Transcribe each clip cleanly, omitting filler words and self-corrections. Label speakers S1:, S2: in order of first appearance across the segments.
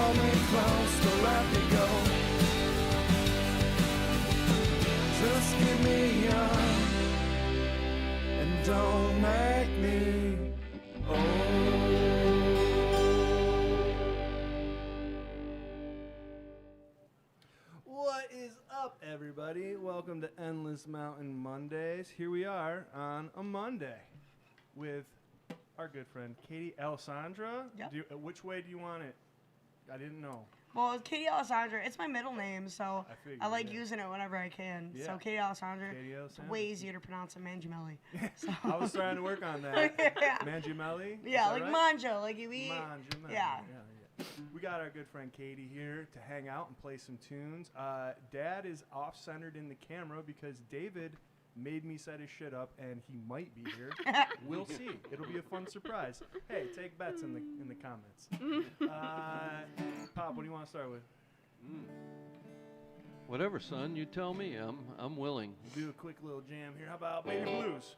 S1: hold me close, don't let me go. Just give me young and don't make me old. What is up, everybody? Welcome to Endless Mountain Mondays. Here we are on a Monday with our good friend Katie Alessandra.
S2: Yep.
S1: Which way do you want it? I didn't know.
S2: Well, Katie Alessandra, it's my middle name, so I like
S1: yeah.
S2: using it whenever I can.
S1: Yeah.
S2: So Katie Alessandra,
S1: Katie
S2: it's
S1: Alessandra.
S2: way easier to pronounce than Mangiamelli. So.
S1: I was trying to work on that.
S2: Yeah.
S1: Mangiamelli?
S2: Yeah, like
S1: right?
S2: manja, like you eat.
S1: Mangiamelli.
S2: Yeah.
S1: We got our good friend Katie here to hang out and play some tunes. Dad is off-centered in the camera because David made me set his shit up, and he might be here. We'll see. It'll be a fun surprise. Hey, take bets in the comments. Pop, what do you want to start with?
S3: Whatever, son. You tell me. I'm willing.
S1: We'll do a quick little jam here. How about Baby Blues?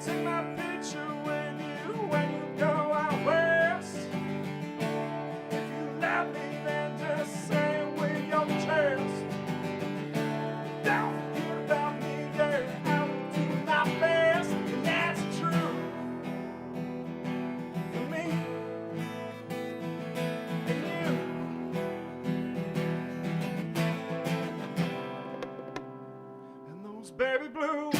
S1: Take my picture when you go out west. If you love me, then just say it with your chest. Don't forget about me, girl. I will do my best, and that's true for me and you. And those baby blues.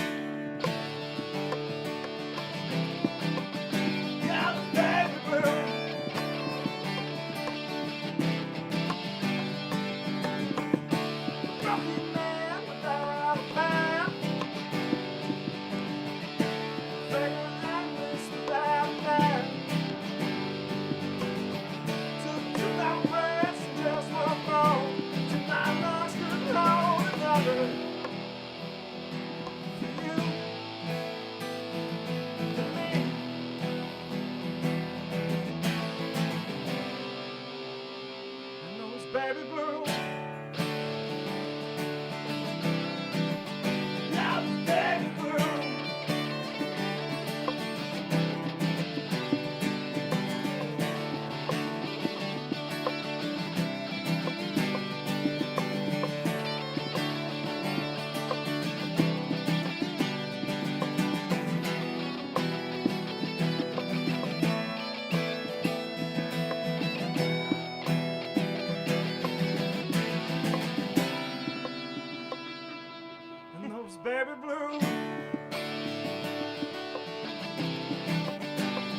S1: Baby blue. Yeah, baby blue. And those baby blues.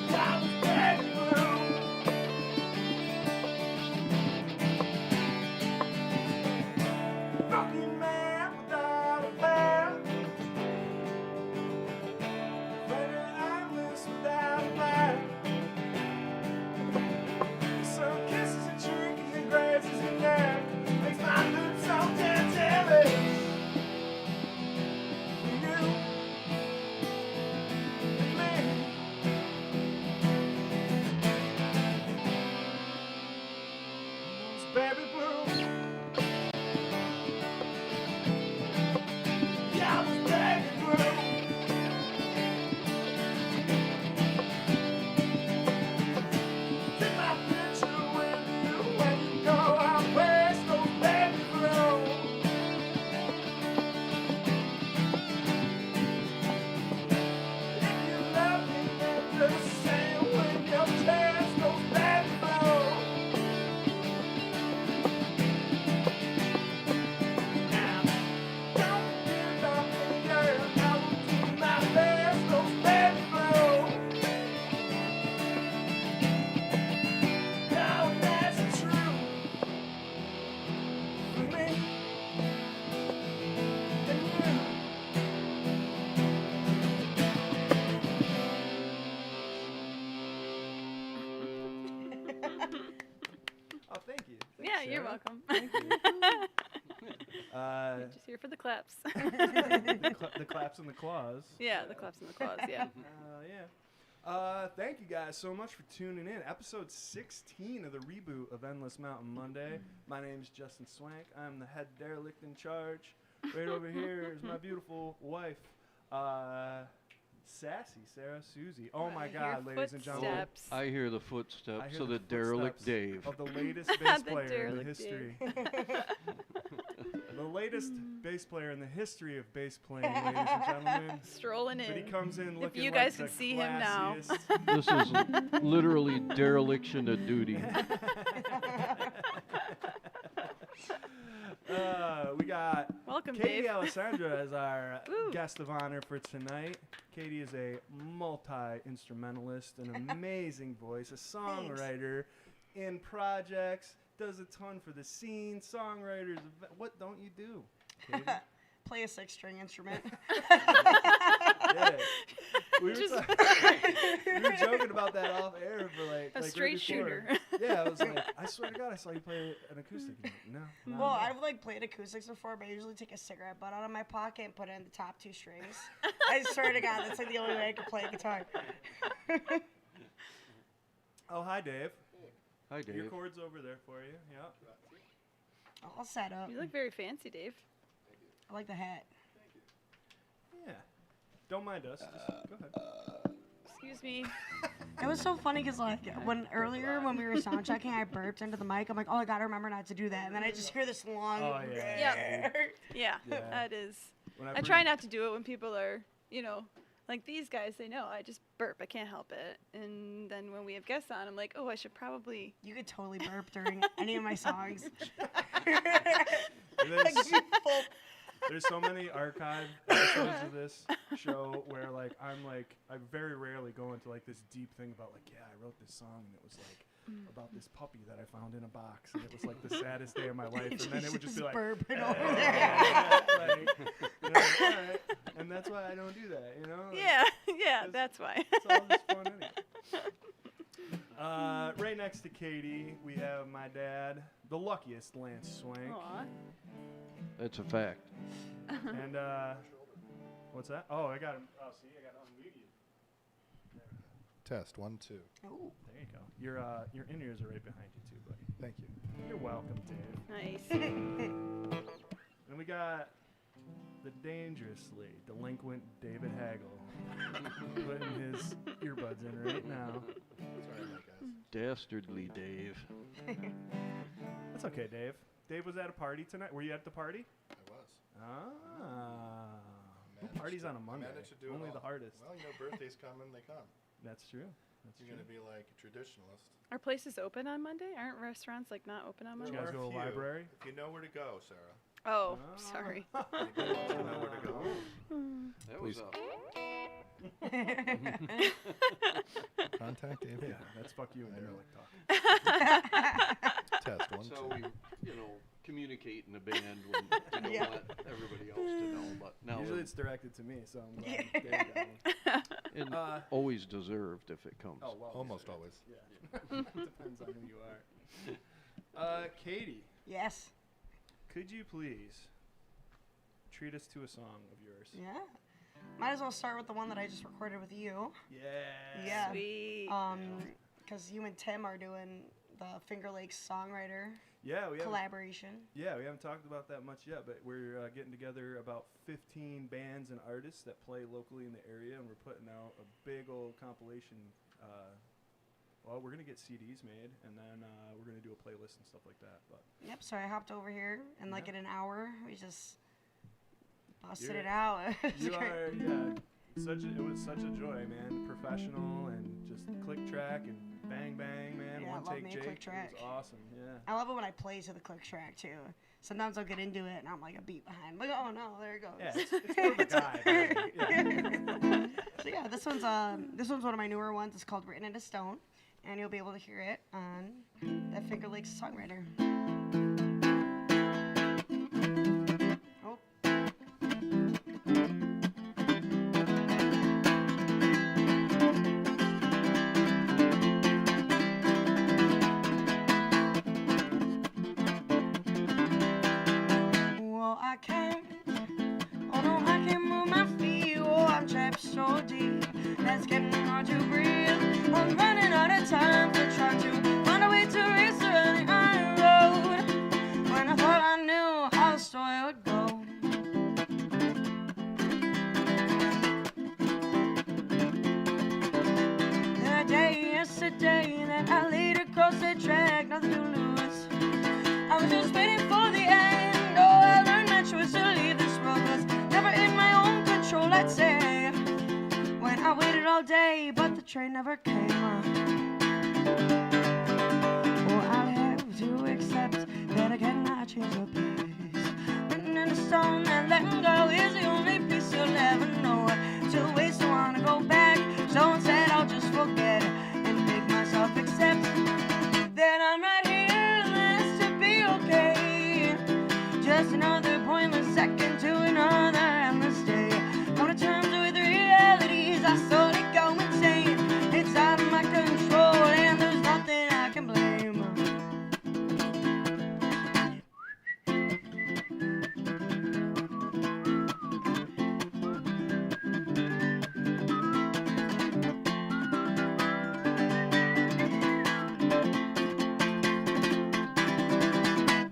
S1: Yeah, baby blue. Rocky man without a pair. Baby, I'm this without a man. So kisses and drinking and grazes and neck makes my lips all dead jelly.
S4: Just here for the claps.
S1: The claps and the claws.
S4: Yeah, the claps and the claws. Yeah.
S1: Thank you guys so much for tuning in. Episode 16 of the reboot of Endless Mountain Monday. My name's Justin Swank. I'm the head derelict in charge. Right over here is my beautiful wife, sassy Sarah Susie. Oh my God, ladies and gentlemen.
S4: Footsteps.
S3: I hear the
S1: I
S3: footsteps
S1: hear
S3: of
S1: the
S3: the derelict
S1: footsteps
S3: Dave.
S1: of the latest bass
S4: The
S1: player in the
S4: derelict
S1: history. The latest bass player in the history of bass playing, ladies and gentlemen.
S4: Strolling
S1: But he
S4: in.
S1: comes in looking
S4: you
S1: like
S4: guys
S1: the
S4: can see him now.
S1: classiest.
S3: This is literally dereliction of duty.
S1: We got
S4: Welcome,
S1: Katie
S4: Dave.
S1: Alessandra as our
S4: Woo.
S1: guest of honor for tonight. Katie is a multi-instrumentalist, an amazing voice, a songwriter in projects, does a ton for the scene, songwriters. What don't you do, Katie?
S2: Play a 6-string instrument.
S1: Yeah. We were,
S4: Just-
S1: we were joking about that off air for like
S4: A
S1: right
S4: straight
S1: before.
S4: shooter.
S1: Yeah, I was like, I swear to God, I saw you play an acoustic. No.
S2: Well, I've like played acoustics before, but I usually take a cigarette butt out of my pocket and put it in the top 2 strings. I swear to God, that's like the only way I can play guitar.
S1: Oh, hi, Dave.
S3: Hi,
S1: Your
S3: Dave.
S1: chord's over there for you. Yeah.
S2: All set up.
S4: You look very fancy, Dave.
S2: I like the hat.
S1: Yeah. Don't mind us. Just go ahead.
S4: Excuse me.
S2: It was so funny because like earlier when we were sound checking, I burped into the mic. I'm like, oh, I gotta remember not to do that, and then I just hear this long.
S1: Oh, yeah.
S4: Yeah,
S1: Yeah.
S4: that is.
S1: When
S4: I try not to do it when people are, like these guys. They know I just burp. I can't help it. And then when we have guests on, I'm like, oh, I should probably.
S2: You could totally burp during any of my songs.
S1: There's so many archive episodes of this show where like I very rarely go into like this deep thing about like, yeah, I wrote this song and it was like about this puppy that I found in a box and it was like the saddest day of my life, and then it would just be like
S2: burping over there.
S1: like, all right. And that's why I don't do that, like,
S4: Yeah,
S1: it's-
S4: that's why.
S1: it's all just fun anyway. Right next to Katie, we have my dad, the luckiest Lance Swank.
S4: Aw.
S3: That's a fact.
S1: And what's that? Oh, I got him. Oh, see, I got it unmuted.
S5: Test 1 2.
S2: Ooh.
S1: There you go. Your in-ears are right behind you too, buddy.
S5: Thank you.
S1: You're welcome, Dave.
S4: Nice.
S1: And we got the dangerously delinquent David Hagel putting his earbuds in right now.
S5: Sorry, guys.
S3: Dastardly Dave.
S1: That's okay, Dave. Dave was at a party tonight. Were you at the party?
S5: I was.
S1: Who parties on a Monday?
S5: Managed to do it
S1: Only
S5: all.
S1: the hardest.
S5: Well, birthdays come and they come.
S1: That's true. That's
S5: You're
S1: true.
S5: going to be like a traditionalist.
S4: Are places open on Monday? Aren't restaurants like not open on
S1: Did
S4: Monday?
S1: you guys go to the library?
S5: If you know where to go, Sarah.
S4: Oh,
S1: Ah.
S4: sorry.
S5: You know where to go.
S3: That
S5: Please.
S3: was a
S5: Contact David.
S1: Yeah, that's fuck you and
S5: I know.
S1: derelict talk.
S5: Test 1
S3: so
S5: 2.
S3: we, communicate in the band when you
S2: Yeah.
S3: don't want everybody else to know. But now
S1: Usually it's directed to me, so I'm glad Dave got one.
S3: and
S1: Uh,
S3: always deserved if it comes.
S1: Oh, well.
S5: Almost always.
S1: Yeah. Depends on who you are. Katie,
S2: Yes.
S1: could you please treat us to a song of yours?
S2: Yeah. Might as well start with the one that I just recorded with you.
S1: Yeah.
S2: Yeah.
S4: Sweet.
S2: Because you and Tim are doing the Finger Lakes songwriter
S1: Yeah, we haven't,
S2: collaboration.
S1: we haven't talked about that much yet, but we're getting together about 15 bands and artists that play locally in the area, and we're putting out a big old compilation. Well, we're going to get CDs made, and then we're going to do a playlist and stuff like that. But
S2: Yep, so I hopped over here, and like
S1: Yeah.
S2: in an hour, we just busted
S1: You're-
S2: it out.
S1: you are, it was such a joy, man. Professional and just click track and bang bang, man.
S2: Yeah,
S1: One
S2: love
S1: take
S2: me a
S1: Jake.
S2: click track.
S1: It was awesome, yeah.
S2: I love it when I play to the click track too. Sometimes I'll get into it and I'm like a beat behind. I'm like, oh no, there it goes.
S1: Yeah, it's for the guy. Really. Yeah.
S2: So yeah, this one's one of my newer ones. It's called Written in Stone, and you'll be able to hear it on that Finger Lakes songwriter. Oh. Well, I came getting hard to breathe. I'm running out of time to try to find a way to race the early iron road. When I thought I knew how the story would go. The day yesterday that I laid across the track, nothing to lose. I was just waiting for the end. Oh, I learned my choice to leave this world was never in my own control, I'd say. When I waited all day, but the train never came. Oh, I'll have to accept that I cannot change the pace. Written in the stone and letting go is the only piece you'll ever know. To waste, I wanna go back. So instead, I'll just forget and make myself accept that I'm right here and that's to be okay. Just another pointless second to another endless day. Come to terms with realities, I slowly go insane. It's out of my control and there's nothing I can blame.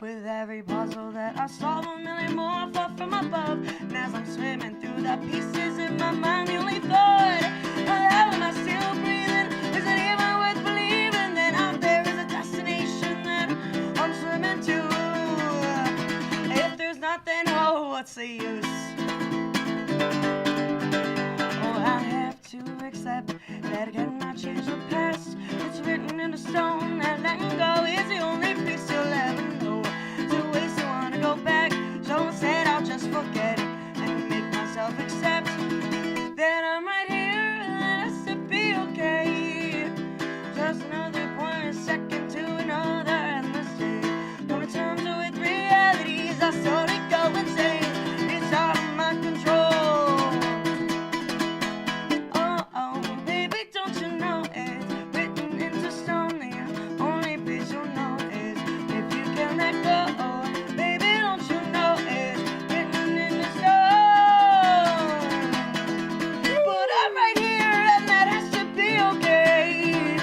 S2: With every puzzle that I solve, a million more fall from above. And as I'm swimming through the pieces in my mind, the only thought, how am I still breathing? Is it even worth believing that out there is a destination that I'm swimming to? If there's nothing, oh, what's the use? Oh, I have to accept that I cannot change the past. It's written in the stone that letting go is the only piece you'll ever know. To waste, I wanna go back. So instead, I'll just forget it and make myself accept that I'm right here and that's to be okay. Just another pointless second to another endless day. Come to terms with realities, I slowly go insane. It's out of my control. Oh, oh, baby, don't you know it's written into stone? The only piece you'll know is if you can let go. Baby, don't you know it's written in the stone? But I'm right here and that has to be okay.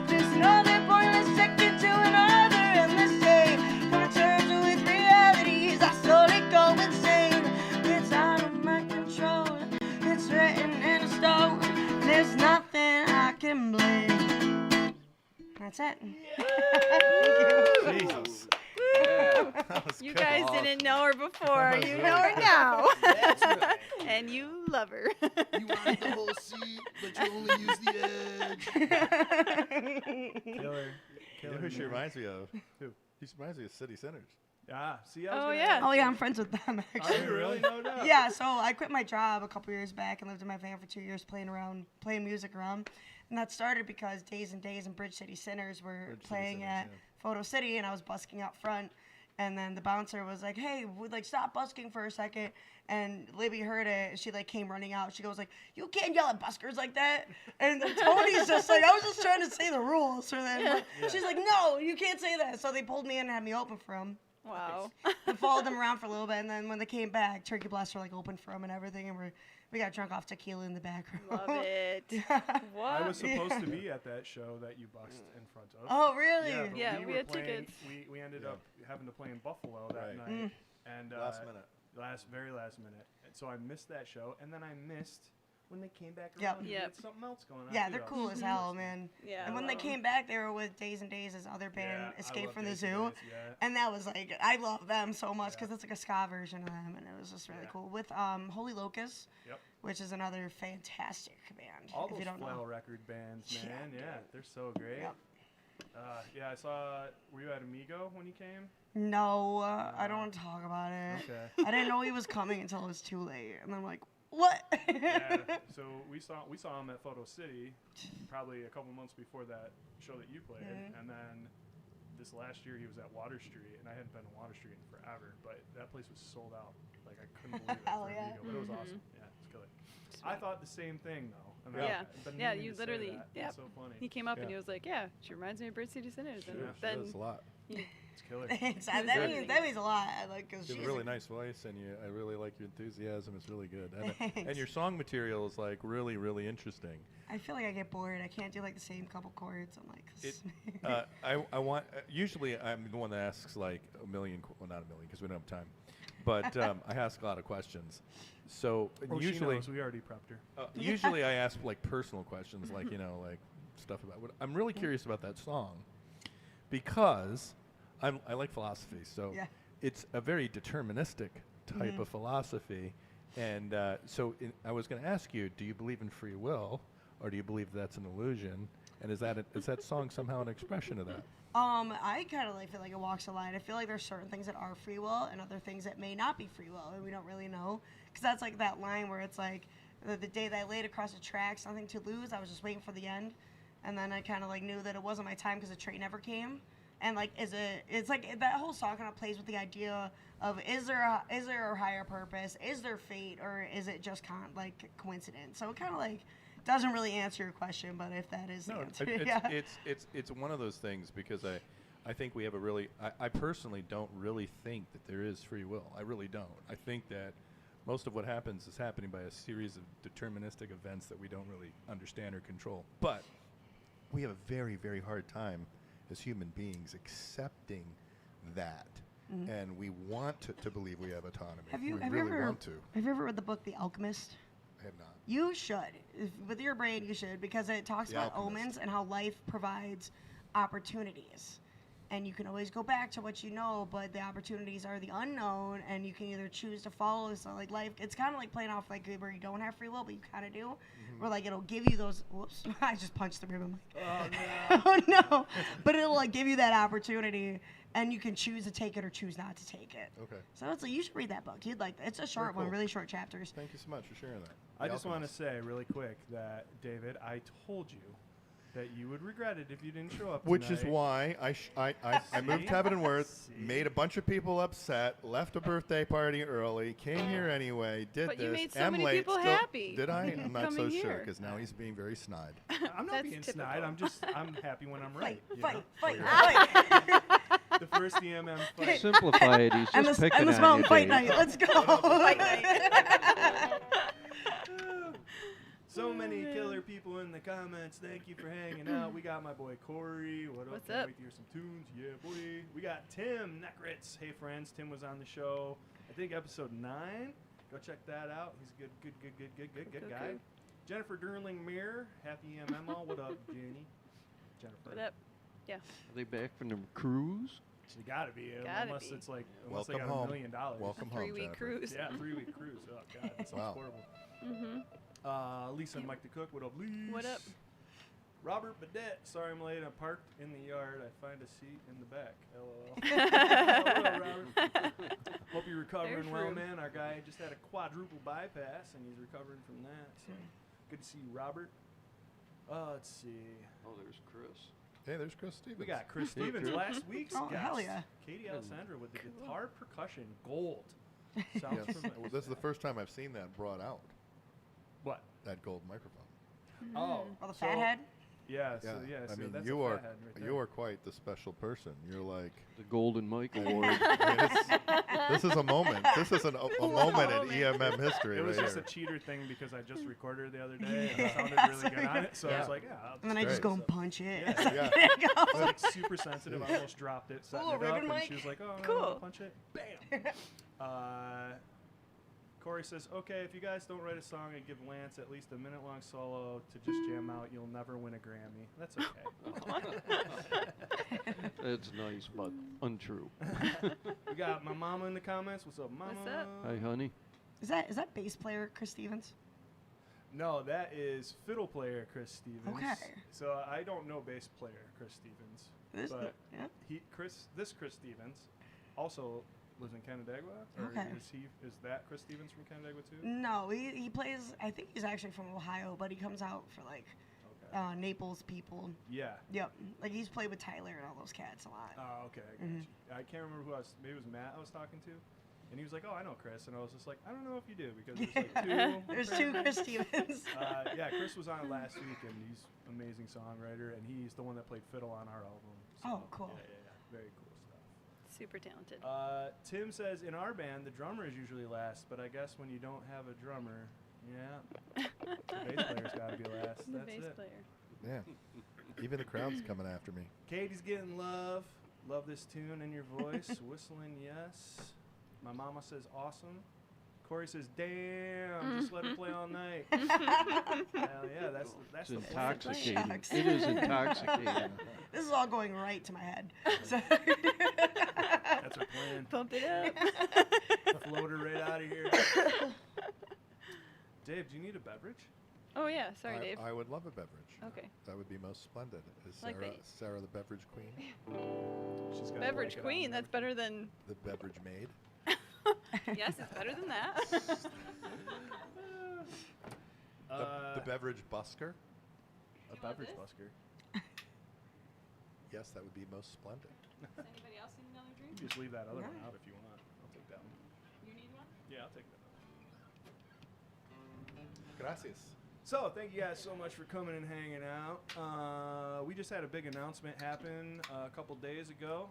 S2: Just another pointless second to another endless day. Come to terms with realities, I slowly go insane. It's out of my control. It's written in a stone. There's nothing I can blame. That's it.
S5: Jesus.
S3: Yeah.
S5: That was
S4: You
S5: good.
S4: guys didn't know her before.
S5: That was
S4: You
S5: really
S4: know her
S5: good.
S4: now.
S6: That's right.
S4: And you love her.
S6: You wanted the whole seat, but you only used the edge.
S1: Killer.
S5: You know who she reminds me of?
S1: Who?
S5: She reminds me of City Centers.
S1: Ah, see, I was
S4: Oh,
S1: gonna
S4: yeah.
S1: ask
S2: Oh
S1: you.
S2: yeah, I'm friends with them
S1: Are
S2: actually.
S1: you really? No doubt.
S2: Yeah, so I quit my job a couple years back and lived in my van for 2 years playing music around. And that started because Days and Days and Bridge City Sinners were
S5: Bridge City
S2: playing
S5: Sinners,
S2: at
S5: yeah.
S2: Photo City and I was busking out front. And then the bouncer was like, hey, would like stop busking for a second. And Libby heard it and she like came running out. She goes like, you can't yell at buskers like that. And then Tony's just like, I was just trying to say the rules. So then she's like, no, you can't say that. So they pulled me in and had me open for them.
S4: Wow.
S2: I followed them around for a little bit, and then when they came back, Turkey Blaster like opened for them and everything, and we got drunk off tequila in the back room.
S4: Love it.
S2: Yeah.
S4: What?
S1: I was supposed to be at that show that you buxed in front of.
S2: Oh really?
S1: Yeah, but
S4: Yeah, we
S1: were
S4: had
S1: playing,
S4: tickets.
S1: We ended
S5: Yeah.
S1: up having to play in Buffalo that
S5: Right.
S1: night. And
S5: Last minute.
S1: very last minute. And so I missed that show, and then I missed when they came back
S2: Yep.
S1: around.
S4: Yep.
S1: They had something else going on.
S2: Yeah,
S1: too.
S2: they're
S1: I was
S2: cool
S1: just
S2: as hell,
S1: listening.
S2: man.
S4: Yeah.
S2: And when they
S4: love
S2: came back, they were with Days and Days, his other band,
S1: Yeah, I
S2: Escape
S1: love
S2: from the
S1: Days and
S2: Zoo.
S1: Days, yeah.
S2: And that was like, I love them so much because
S1: Yeah.
S2: it's like a ska version of them, and it was just really
S1: Yeah.
S2: cool. With Holy Locust,
S1: Yep.
S2: which is another fantastic band.
S1: All
S2: if
S1: those
S2: you don't
S1: flail
S2: know.
S1: record bands,
S2: Yeah,
S1: man. Yeah,
S2: dude.
S1: they're so great.
S2: Yep.
S1: Yeah, I saw. Were you at Amigo when you came?
S2: No, I don't want to talk about it.
S1: Okay.
S2: I didn't know he was coming until it was too late, and I'm like, what?
S1: Yeah. So we saw him at Photo City, probably a couple months before that show that you played,
S2: Mhm.
S1: and then this last year he was at Water Street, and I hadn't been to Water Street in forever, but that place was sold out. Like I couldn't believe it
S2: Hell
S1: for
S2: yeah.
S1: Amigo, but it was
S4: Mhm.
S1: awesome. Yeah, it's killer. I thought the same thing though. And
S4: Yeah.
S1: I've been
S4: Yeah,
S1: meaning
S4: you
S1: to say
S4: literally-
S1: that.
S4: yep.
S1: It's so funny.
S4: He came up and
S5: Yeah.
S4: he was like, yeah, she reminds me of Bridge City Sinners.
S1: Sure.
S4: And
S5: She
S4: then
S5: does a lot.
S4: you
S1: It's killer.
S2: Thanks.
S4: It was
S2: That
S4: really
S2: means, that means a lot. Cause
S5: You have
S2: she's
S5: a really nice voice, and I really like your enthusiasm. It's really good. And
S2: Thanks.
S5: your song material is like really, really interesting.
S2: I feel like I get bored. I can't do like the same couple chords. I'm like,
S5: I want. Usually, I'm the one that asks like a million. Well, not a million because we don't have time. But I ask a lot of questions. So
S1: Oh,
S5: usually,
S1: she knows. We already prepped her.
S5: usually I ask like personal questions, like like stuff about. What I'm really curious about that song because I like philosophy. So
S2: Yeah.
S5: it's a very deterministic type of philosophy, and I was going to ask you: do you believe in free will, or do you believe that's an illusion? And is that song somehow an expression of that?
S2: I kind of like feel like it walks a line. I feel like there's certain things that are free will and other things that may not be free will, and we don't really know. Because that's like that line where it's like, the day that I laid across the tracks, nothing to lose. I was just waiting for the end, and then I kind of like knew that it wasn't my time because the train never came. And like, it's like that whole song kind of plays with the idea of is there a higher purpose? Is there fate, or is it just like coincidence? So it kind of like doesn't really answer your question, but if that is the answer,
S5: it's one of those things because I think we have a really I personally don't really think that there is free will. I really don't. I think that most of what happens is happening by a series of deterministic events that we don't really understand or control. But we have a very, very hard time as human beings accepting that. And we want to believe we have autonomy.
S2: Have
S5: we
S2: you
S5: really
S2: ever
S5: want to.
S2: have you ever read the book The Alchemist?
S5: I have not.
S2: You should. With your brain, you should, because it talks
S5: The
S2: about
S5: Alchemist.
S2: omens and how life provides opportunities. And you can always go back to what you know, but the opportunities are the unknown, and you can either choose to follow. So, like, life, it's kind of like playing off like where you don't have free will, but you kind of do. Where, like, it'll give you those. Whoops, I just punched the ribbon. Oh, no. But it'll, like, give you that opportunity, and you can choose to take it or choose not to take it.
S5: Okay.
S2: So, it's like, you should read that book. You'd like that. It's a short one,
S5: cool.
S2: really short chapters.
S5: Thank you so much for sharing that.
S1: I
S5: The
S1: just want to
S5: Alchemist.
S1: say really quick that, David, I told you that you would regret it if you didn't show up
S5: Which is
S1: tonight.
S5: why I moved to Heaven and Worth,
S1: See?
S5: made a bunch of people upset, left a birthday party early, came here anyway, did
S4: But
S5: this.
S4: you made so
S5: am
S4: many
S5: late,
S4: people
S5: still-
S4: happy
S5: Did I? I'm not so
S4: coming
S5: sure
S4: here.
S5: because now he's being very snide.
S1: I'm not
S4: That's
S1: being
S4: typical.
S1: snide. I'm happy when I'm right.
S2: Fight,
S1: you know?
S2: fight, fight.
S1: The first EMM fight.
S3: Simplify it. He's just picking
S2: Endless
S3: on
S2: Mountain
S3: you,
S2: Fight
S3: Dave.
S2: Night. Let's go. Fight night.
S1: So many killer people in the comments. Thank you for hanging out. We got my boy Corey. What up?
S4: What's
S1: Can't
S4: up?
S1: wait to hear some tunes. Yeah, boy. We got Tim Neckritz. Hey, friends. Tim was on the show. I think episode 9. Go check that out. He's a good
S4: Cool,
S1: guy.
S4: cool.
S1: Jennifer Durling Mirror. Happy MMO. What up, Jenny? Jennifer.
S4: What up? Yeah.
S3: Are they back from the cruise?
S1: She gotta be.
S4: Gotta
S1: unless
S4: be.
S1: it's like, unless they
S5: Welcome
S1: got
S5: home.
S1: $1 million.
S5: Welcome home,
S4: 3-week
S5: Jennifer.
S4: cruise.
S1: Yeah, 3-week cruise. Oh, God. That sounds
S5: Wow.
S1: horrible.
S4: Mm-hmm.
S1: Lisa and Mike the Cook. What up, Lisa?
S4: What up?
S1: Robert Badette. Sorry I'm late. I'm parked in the yard. I find a seat in the back. LOL. What up, Robert? Hope you're recovering
S4: There's
S1: well,
S4: room.
S1: man. Our guy just had a quadruple bypass, and he's recovering from that. So good to see you, Robert. Let's see.
S3: Oh, there's Chris.
S5: Hey, there's Chris Stevens.
S1: We got Chris
S3: Hey,
S1: Stevens,
S3: Chris.
S1: last week's
S2: Oh,
S1: guest.
S2: hell yeah.
S1: Katie Alessandra with the guitar percussion, gold.
S5: Yes.
S1: Sounds familiar.
S5: Well, this is the first time I've seen that brought out,
S1: What?
S5: that gold microphone.
S1: Oh,
S2: Or the
S1: so-
S2: fat head.
S1: Yeah, so
S5: Yeah. I
S1: so
S5: mean,
S1: that's
S5: you
S1: a
S5: are
S1: fathead right
S5: you
S1: there.
S5: are quite the special person. You're like,
S3: The Golden Mike Award.
S5: I mean, this is a moment. This is a moment in EMM history
S1: It was
S5: right
S1: just
S5: here.
S1: a cheater thing because I just recorded it the other day and it sounded really good on it. So I was like, yeah. I'll
S2: And then I
S5: Great.
S2: just go and punch it.
S1: Yeah.
S5: Yeah.
S2: There you
S1: I was
S2: go.
S1: like super sensitive. I almost dropped it, setting
S2: Ooh,
S1: it up,
S2: ribbon
S1: and
S2: mic.
S1: she was like, "Oh, no,
S4: Cool.
S1: no, punch it, bam." Corey says, "Okay, if you guys don't write a song and give Lance at least a minute-long solo to just jam out, you'll never win a Grammy. That's okay."
S3: It's nice, but untrue.
S1: We got my mama in the comments. What's up, mama?
S4: What's up?
S3: Hi, honey.
S2: Is that bass player Chris Stevens?
S1: No, that is fiddle player Chris Stevens.
S2: Okay.
S1: So I don't know bass player Chris Stevens.
S2: This,
S1: But
S2: yeah.
S1: Chris Stevens also lives in Canandaigua? Or
S2: Okay.
S1: is that Chris Stevens from Canandaigua too?
S2: No, he plays. I think he's actually from Ohio, but he comes out for like
S1: Okay.
S2: Naples people.
S1: Yeah.
S2: Yep, like he's played with Tyler and all those cats a lot.
S1: Oh, okay. I got you. I can't remember who maybe it was Matt I was talking to. And he was like, "Oh, I know Chris." And I was just like, "I don't know if you do because there's like two.
S2: There's two Chris Stevens.
S1: Yeah, Chris was on last week, and he's an amazing songwriter, and he's the one that played fiddle on our album. So,
S2: Oh, cool.
S1: Yeah. Very cool stuff.
S4: Super talented.
S1: Tim says, in our band, the drummer is usually last, but I guess when you don't have a drummer, yeah, the bass player's got to be last.
S4: The
S1: That's
S4: bass
S1: it.
S4: player.
S5: Yeah. Even the crowd's coming after me.
S1: Katie's getting love. Love this tune and your voice. Whistling, yes. My mama says awesome. Corey says, damn, just let her play all night. Hell yeah, that's
S3: It's
S1: the plan.
S3: intoxicating.
S2: Shucks.
S3: It is intoxicating.
S2: This is all going right to my head. So
S1: That's our plan.
S4: Pump it up.
S1: Float her right out of here. Dave, do you need a beverage?
S4: Oh yeah, sorry, Dave.
S5: I would love a beverage.
S4: Okay.
S5: That would be most splendid. Is
S4: Like
S5: Sarah,
S4: that.
S5: Sarah the beverage queen?
S1: She's got a
S4: Beverage
S1: blanket on
S4: queen.
S1: and
S4: That's better than.
S5: The beverage maid?
S4: Yes, it's better than that.
S5: The beverage busker?
S1: A beverage busker.
S5: Yes, that would be most splendid.
S4: Does anybody else need another
S1: You
S4: drink?
S1: can just leave that other one
S2: Yeah.
S1: out if you want. I'll take that one.
S4: You need one?
S1: Yeah, I'll take that.
S5: Gracias.
S1: So, thank you guys so much for coming and hanging out. We just had a big announcement happen a couple days ago.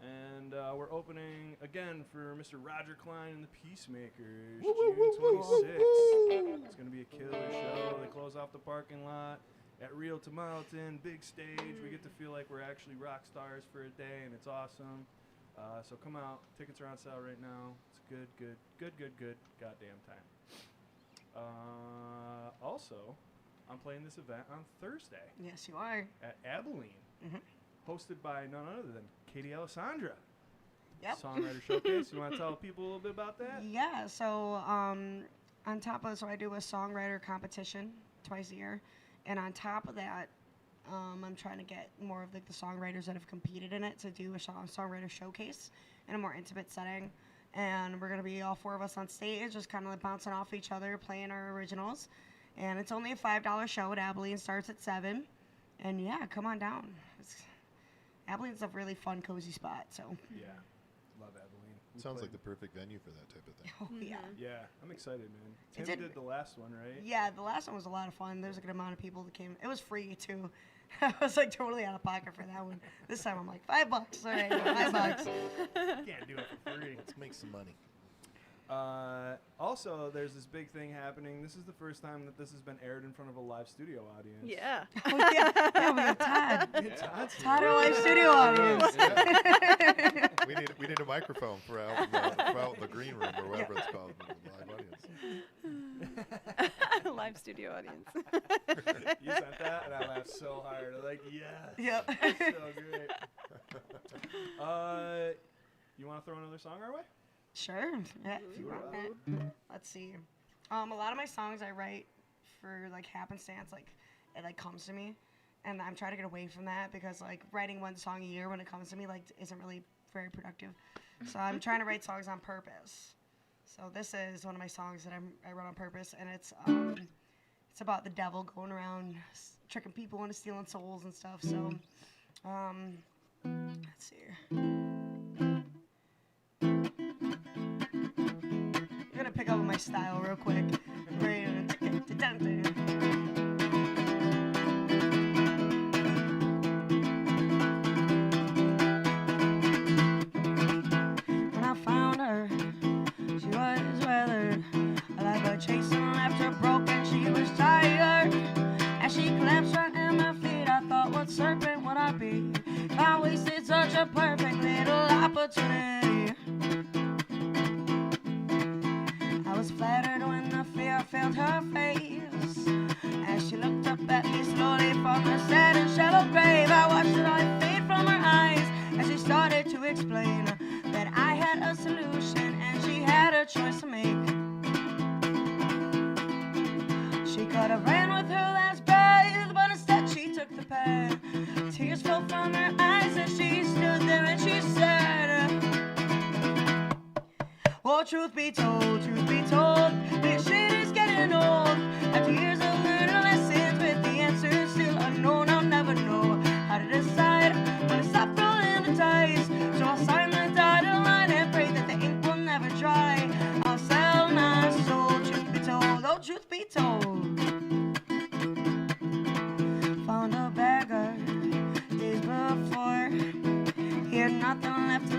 S1: And we're opening again for Mr. Roger Klein and the Peacemakers, June 26th. It's going to be a killer show. They close off the parking lot at Rio Tamaulipan, big stage. We get to feel like we're actually rock stars for a day, and it's awesome. So come out. Tickets are on sale right now. It's good goddamn time. Also, I'm playing this event on Thursday
S2: yes, you are.
S1: at Abilene,
S2: Mhm.
S1: hosted by none other than Katie Alessandra.
S2: Yep.
S1: Songwriter Showcase. You want to tell people a little bit about that?
S2: Yeah, so on top of, so I do a songwriter competition twice a year, and on top of that, I'm trying to get more of like the songwriters that have competed in it to do a songwriter showcase in a more intimate setting, and we're gonna be all four of us on stage, just kind of like bouncing off each other, playing our originals, and it's only a $5 show at Abilene, starts at 7, and yeah, come on down. Abilene's a really fun, cozy spot, so.
S1: Yeah. Love Abilene. We
S5: Sounds
S1: played-
S5: like the perfect venue for that type of thing.
S2: Oh, yeah.
S1: Yeah, I'm excited, man. Tim
S2: did-
S1: did the last one, right?
S2: Yeah, the last one was a lot of fun. There's a good amount of people that came. It was free too. I was like totally out of pocket for that one. This time I'm like $5. All right, $5.
S1: Can't do it for free.
S5: Let's make some money.
S1: Also, there's this big thing happening. This is the first time that this has been aired in front of a live studio audience.
S4: Yeah.
S2: Oh yeah, yeah, we have Todd.
S1: Todd's here.
S2: Todd, our live studio audience.
S5: we need a microphone for out in the green room or whatever it's called, the live audience.
S4: Live studio audience.
S1: You sent that, and I laughed so hard. I'm like, yes.
S2: Yep.
S1: So great. You want to throw another song our way?
S2: Sure. Yeah, if you want it. Let's see. A lot of my songs I write for like happenstance, like it like comes to me, and I'm trying to get away from that because like writing one song a year when it comes to me like isn't really very productive. So I'm trying to write songs on purpose. So this is one of my songs that I wrote on purpose, and it's about the devil going around tricking people into stealing souls and stuff. So let's see. I'm gonna pick up my style real quick. When I found her, she was weathered, like a chasing after broken. She was tired, and she collapsed right at my feet. I thought, what serpent would I be? I wasted such a perfect little opportunity. I was flattered when the fear filled her face, as she looked up at me slowly from her sad and shallow grave. I watched the light fade from her eyes as she started to explain that I had a solution and she had a choice to make. She could have ran with her last breath, but instead she took the path. Tears fell from her eyes as she stood there and she said, well, truth be told, this shit is getting old. After years of learning lessons with the answers still unknown, I'll never know how to decide when to stop rolling the dice. So I'll sign the dotted line and pray that the ink will never dry. I'll sell my soul, truth be told, oh, truth be told. Found a beggar days before, he had nothing left to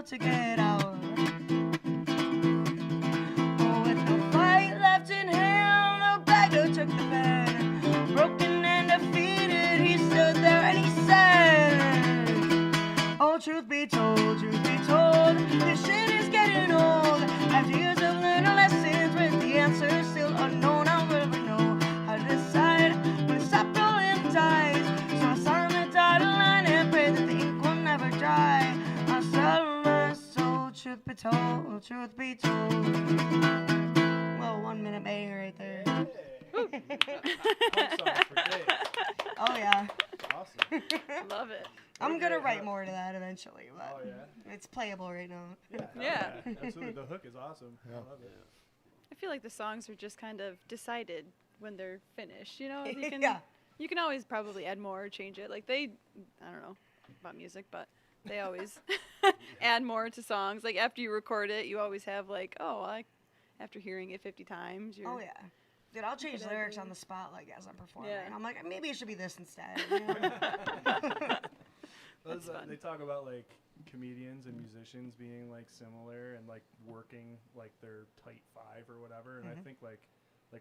S2: to get out. Oh, with no fight left in him, the beggar took the bed. Broken and defeated, he stood there and he said, oh, truth be told, this shit is getting old. After years of learning lessons with the answers still unknown, I'll never know how to decide when to stop rolling the dice. So I sign the dotted line and pray that the ink will never dry. I sell my soul, truth be told, truth be told. Well, 1 minute banger right there. Oh yeah.
S1: Awesome.
S4: Love it.
S2: I'm gonna write more to that eventually, but
S1: Oh, yeah?
S2: it's playable right now.
S4: Yeah.
S1: Absolutely. The hook is awesome. I love it.
S4: I feel like the songs are just kind of decided when they're finished. You know,
S2: Yeah.
S4: You can always probably add more or change it. Like I don't know about music, but they always add more to songs. Like after you record it, you always have like, after hearing it 50 times, you're
S2: Oh yeah. Dude, I'll change
S4: Could
S2: lyrics
S4: add
S2: on the spot like as I'm performing.
S4: Yeah.
S2: And I'm like, maybe it should be this instead. You know?
S4: That's fun.
S1: They talk about like comedians and musicians being like similar and like working like their tight five or whatever. And I think like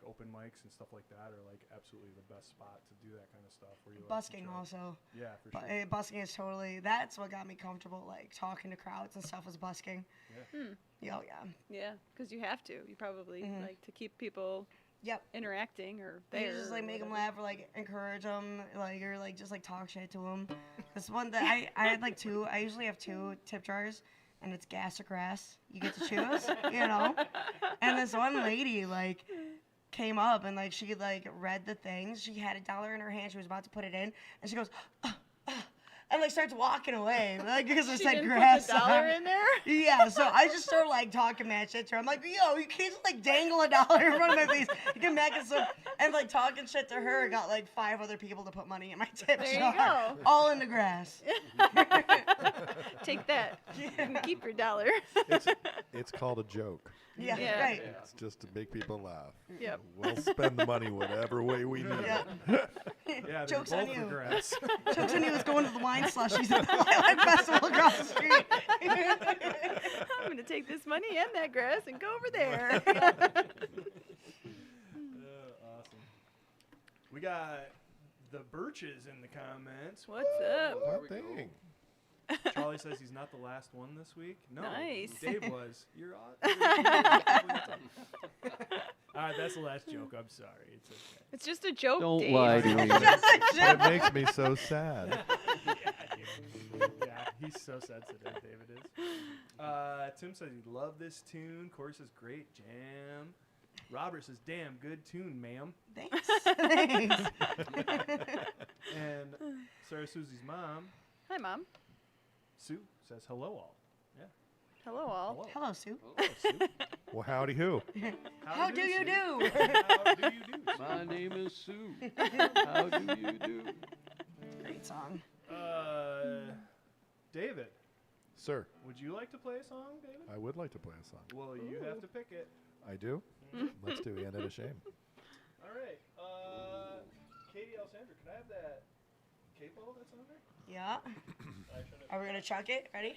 S1: open mics and stuff like that are like absolutely the best spot to do that kind of stuff. Where you
S2: Busking
S1: like,
S2: also.
S1: Yeah, for sure.
S2: Busking is totally, that's what got me comfortable, like talking to crowds and stuff was busking.
S1: Yeah.
S2: Oh yeah.
S4: yeah, because you have to. You probably like to keep people
S2: Yep.
S4: interacting or
S2: You
S4: there.
S2: just
S4: or
S2: like make them
S4: whatever.
S2: laugh or like encourage them, like or like just like talk shit to them. This one that I had like two. I usually have 2 tip jars, and it's gas or grass. You get to choose, you know. And this one lady like came up and like she like read the things. She had $1 in her hand. She was about to put it in, and she goes. And like starts walking away, like because it
S4: She
S2: said
S4: didn't
S2: grass.
S4: put the $1
S2: on.
S4: in there.
S2: Yeah, so I just started like talking mad shit to her. I'm like, yo, you can't just like dangle $1 in front of my face. You can make it so, and like talking shit to her. Got like 5 other people to put money in my tip
S4: There you
S2: jar,
S4: go.
S2: all in the grass.
S4: Take that. And keep your $1.
S5: It's called a joke.
S2: Yeah,
S4: Yeah.
S2: right.
S5: It's just to make people laugh.
S4: Yep.
S5: We'll spend the money whatever way we need.
S2: Yeah.
S1: Yeah, they're
S2: Joke's
S1: both
S2: on
S1: for
S2: you.
S1: grass.
S2: Jokes on you was going to the wine slushies at the Lilac Festival across the street.
S4: I'm gonna take this money and that grass and go over there.
S1: Awesome. We got the Birches in the comments.
S4: What's up?
S5: What thing?
S1: Charlie says he's not the last one this week. No,
S4: Nice.
S1: Dave was. You're on. All right, that's the last joke. I'm sorry. It's okay.
S4: It's just a joke,
S3: Don't
S4: Dave.
S3: lie to me.
S5: It makes me so sad.
S1: Yeah, he's so sensitive, David is. Tim says he loved this tune. Corey says great jam. Robert says damn good tune, ma'am.
S2: Thanks. Thanks.
S1: And Sarah Susie's mom,
S4: Hi, Mom.
S1: Sue, says hello all. Yeah.
S4: Hello, all.
S2: Hello, Sue.
S1: Hello, Sue.
S5: Well, howdy who.
S2: How do you
S1: Sue?
S2: do?
S1: How do you do?
S3: My name is Sue. How do you do?
S2: Great song.
S1: David,
S5: Sir,
S1: would you like to play a song, David?
S5: I would like to play a song.
S1: Well, you have to pick it.
S5: I do? Let's do End of a Shame.
S1: All right. Katie Alessandra, can I have that capo that's on there?
S2: Yeah. Are we gonna chuck it? Ready?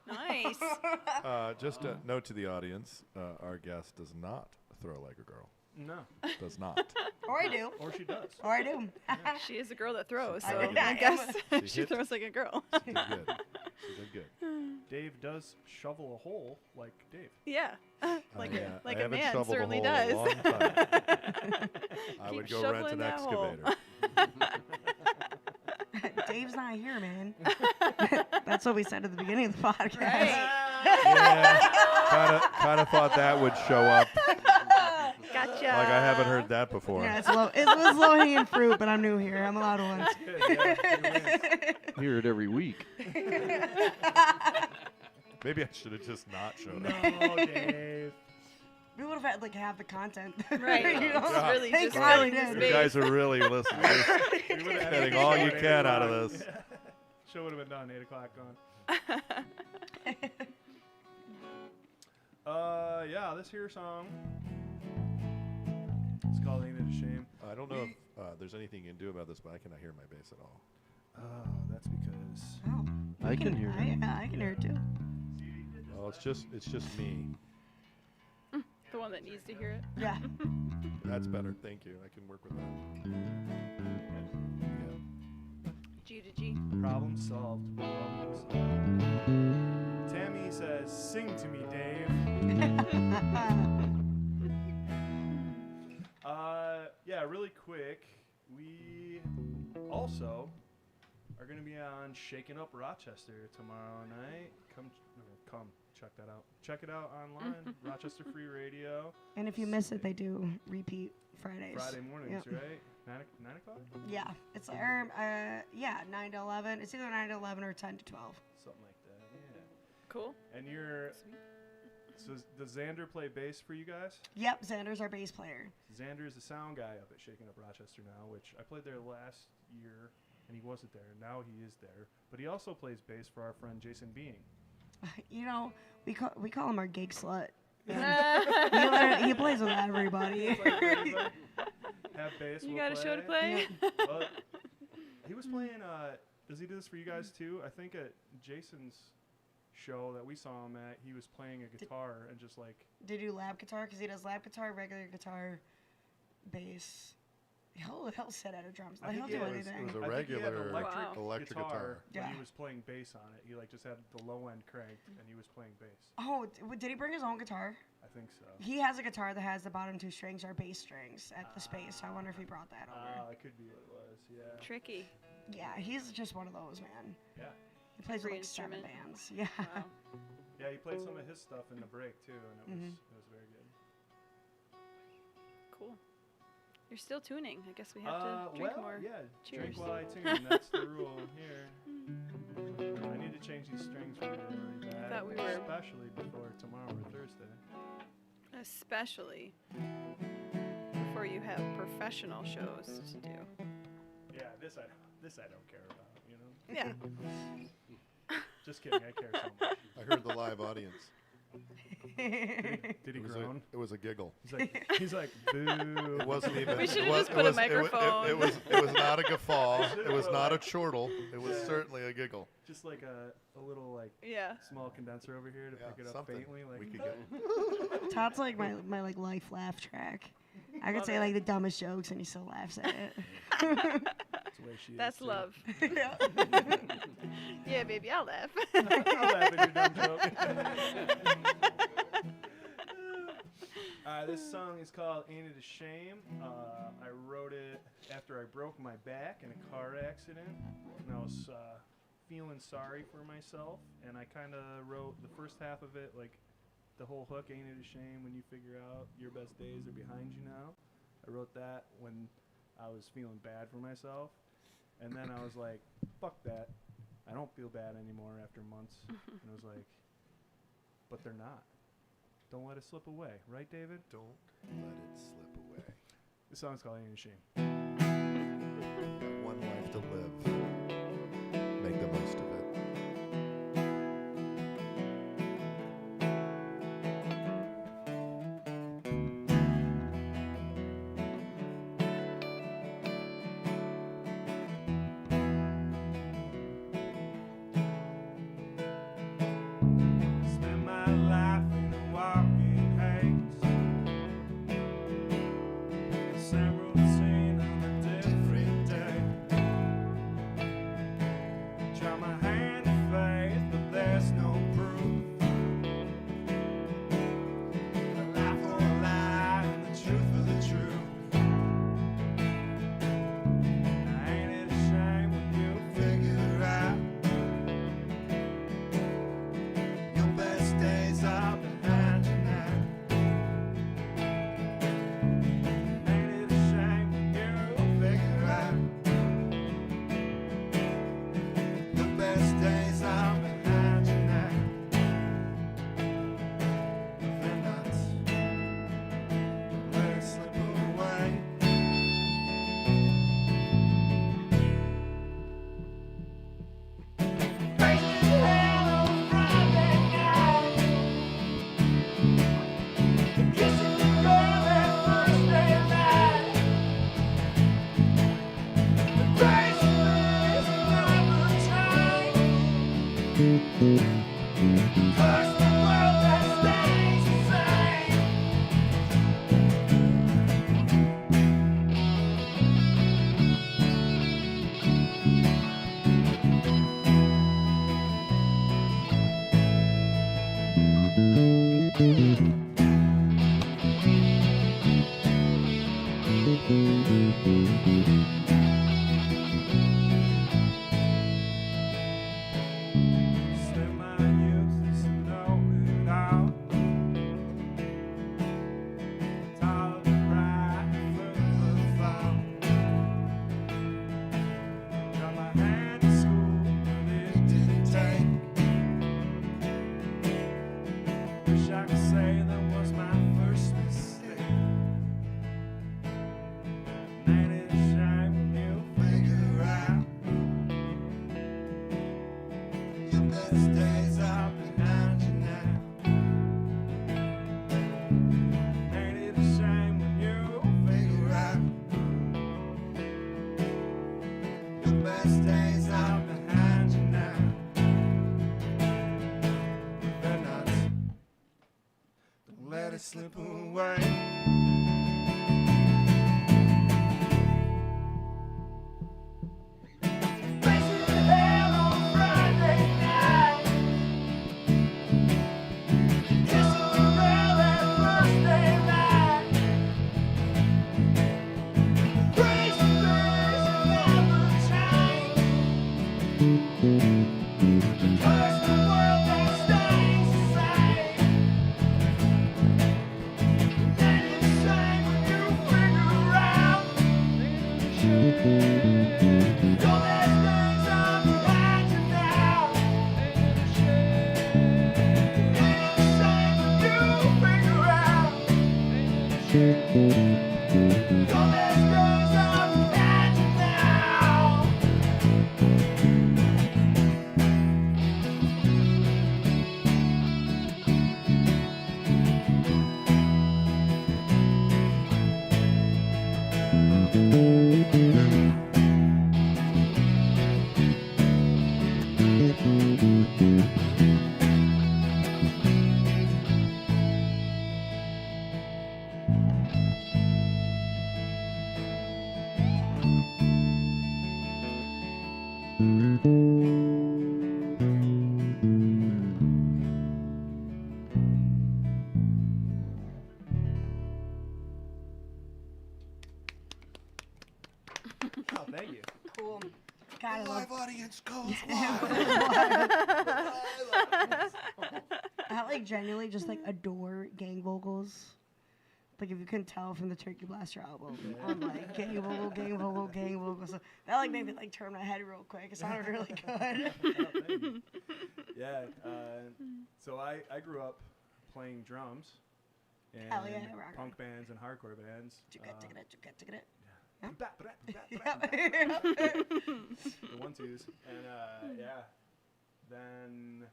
S4: Nice.
S5: Just a note to the audience, our guest does not throw like a girl.
S1: No.
S5: Does not.
S2: Or I do.
S1: Or she does.
S2: Or I do.
S4: She is a girl that throws, so
S2: I
S4: I guess
S5: She
S4: she
S5: hit-
S4: throws like a girl.
S5: She did good. She did good.
S1: Dave does shovel a hole like Dave.
S4: Yeah. Like
S5: I
S4: a
S5: haven't
S4: man
S5: shoveled a
S4: certainly
S5: hole in
S4: does.
S5: a long time. I
S4: Keep
S5: would go rent
S4: shoveling
S5: an
S4: that hole.
S5: excavator.
S2: Dave's not here, man. That's what we said at the beginning of the podcast.
S4: Right.
S5: Yeah, kind of thought that would show up.
S4: Gotcha.
S5: Like I haven't heard that before.
S2: Yeah, it was low hanging fruit, but I'm new here. I'm allowed once.
S3: Hear it every week.
S5: Maybe I should have just not showed
S1: No,
S5: up.
S1: Dave.
S2: We would have had like half the content.
S4: Right.
S2: You know?
S4: It's really
S2: Thank
S4: just
S2: God
S4: filling
S2: we
S4: the
S2: did.
S5: You
S4: space.
S5: guys are really listening.
S1: We would've had
S5: Getting
S1: it
S5: all
S1: at
S5: you
S1: 8
S5: can out of
S1: o'clock.
S5: this.
S1: Show would have been done, 8 o'clock gone. Yeah, this here song. It's called Ain't It a Shame.
S5: I don't know if there's anything you can do about this, but I cannot hear my bass at all.
S1: Oh, that's because.
S2: Oh,
S3: I can hear it.
S2: I can hear it too.
S5: Well, it's just me.
S4: The one that needs to hear it.
S2: Yeah.
S5: That's better. Thank you. I can work with that. Yeah.
S4: G to G.
S1: Problem solved. Problem solved. Tammy says, "Sing to me, Dave." Yeah, really quick. We also are going to be on Shaking Up Rochester tomorrow night. Come check that out. Check it out online. Rochester Free Radio.
S2: And if you miss it, they do repeat Fridays.
S1: Friday mornings,
S2: Yep.
S1: right? 9 o'clock?
S2: Yeah, it's 9 to 11. It's either 9 to 11 or 10 to 12.
S1: Something like that. Yeah.
S4: Cool.
S1: And you're. So does Xander play bass for you guys?
S2: Yep, Xander's our bass player.
S1: Xander is the sound guy up at Shaking Up Rochester now, which I played there last year, and he wasn't there. Now he is there. But he also plays bass for our friend Jason Being.
S2: You know, we call him our gig slut. He plays with everybody.
S1: Have bass.
S4: You
S1: we'll
S4: got a show to
S1: play.
S4: play?
S1: Well, he was playing. Does he do this for you guys too? I think at Jason's show that we saw him at, he was playing a guitar and just like.
S2: Did you do lap guitar? Because he does lap guitar, regular guitar, bass. He'll sit at a drums.
S1: I
S2: He'll
S1: think
S2: do
S1: he had-
S2: anything.
S5: It was a
S1: I think he had
S5: regular
S1: electric guitar, but
S2: Yeah.
S1: he was playing bass on it. He like just had the low end cranked, and he was playing bass.
S2: Oh, did he bring his own guitar?
S1: I think so.
S2: He has a guitar that has the bottom two strings are bass strings at the space. So I wonder if he brought that over.
S1: It could be what it was. Yeah.
S4: Tricky.
S2: Yeah, he's just one of those, man.
S1: Yeah.
S2: He plays with
S4: Every
S2: like 7
S4: instrument.
S2: bands. Yeah.
S4: Wow.
S1: Yeah, he played some of his stuff in the break too, and it was very good.
S4: Cool. You're still tuning. I guess we have to drink
S1: well,
S4: more.
S1: yeah,
S4: Cheers.
S1: drink while I tune. That's the rule here. I need to change these strings really, really bad,
S4: Thought we were-
S1: especially before tomorrow or Thursday.
S4: Especially before you have professional shows to do.
S1: Yeah, this I don't care about. You know.
S4: Yeah.
S1: Just kidding. I care so much.
S5: I heard the live audience.
S1: Did he
S5: It was
S1: groan?
S5: it was a giggle.
S1: He's like, boo.
S5: It wasn't even.
S4: We
S5: it
S4: should've
S5: was-
S4: just
S5: it
S4: put a
S5: was- it wa-
S4: microphone.
S5: It was not a guffaw. It was not a chortle. It was
S1: Yeah.
S5: certainly a giggle.
S1: Just like a little like
S4: Yeah.
S1: small condenser over here to
S5: Yeah,
S1: pick it up
S5: something
S1: faintly. Like
S5: we could get.
S2: Todd's like my like life laugh track. I could
S4: Love
S2: say
S4: it.
S2: like the dumbest jokes and he still laughs at it.
S1: That's the way she is.
S4: That's
S1: too.
S4: love.
S2: Yeah.
S4: Yeah, baby, I'll laugh.
S1: I'll laugh at your dumb joke. This song is called Ain't It a Shame. I wrote it after I broke my back in a car accident, and I was feeling sorry for myself, and I kind of wrote the first half of it, like the whole hook, Ain't It a Shame when you figure out your best days are behind you now. I wrote that when I was feeling bad for myself, and then I was like, fuck that. I don't feel bad anymore after months. And I was like, but they're not. Don't let it slip away. Right, David?
S5: Don't let it slip away.
S1: This song's called Ain't It a Shame.
S5: Got one life to live. Make the most of it.
S1: Spend my life in a walking haze. Several seen best days are behind you now. They're not. Don't let it slip away. Racing hell on Friday night. Kissing the girl that first day night. Crazy days that never change. Curse the world that stays the same. Then you say when you figure out your best days are behind you now. Then you say when you figure out your best days are behind you now.
S7: Oh, thank you.
S2: Cool. God, I love
S6: Live audience goes wild.
S2: I like genuinely just like adore gang vocals. Like if you can tell from the Turkey Blaster album, I'm like gang vocal, gang vocal, gang vocal. So that like made me like turn my head real quick. It sounded really good.
S7: Yeah. So I grew up playing drums in
S2: Hell yeah, rock
S7: punk bands and hardcore bands.
S2: Yep.
S7: The 1-2s, and yeah. Then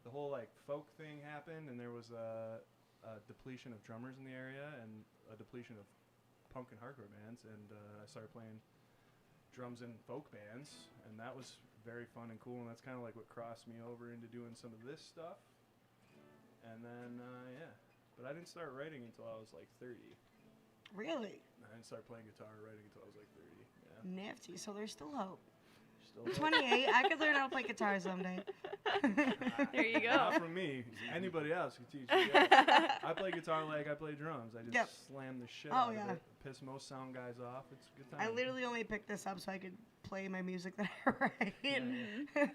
S7: the whole like folk thing happened, and there was a depletion of drummers in the area and a depletion of punk and hardcore bands, and I started playing drums in folk bands, and that was very fun and cool, and that's kind of like what crossed me over into doing some of this stuff. And then yeah, but I didn't start writing until I was like 30.
S2: Really?
S7: I didn't start playing guitar or writing until I was like 30. Yeah.
S2: Nifty. So there's still hope.
S7: Still
S2: I'm 28. I could learn how to play guitar someday.
S4: There you go.
S7: Not from me. Anybody else could teach you. Yeah. I play guitar like I play drums. I just
S2: Yep.
S7: slam the shit
S2: Oh,
S7: out
S2: yeah.
S7: of it. Piss most sound guys off. It's a good time.
S2: I literally only picked this up so I could play my music that I write.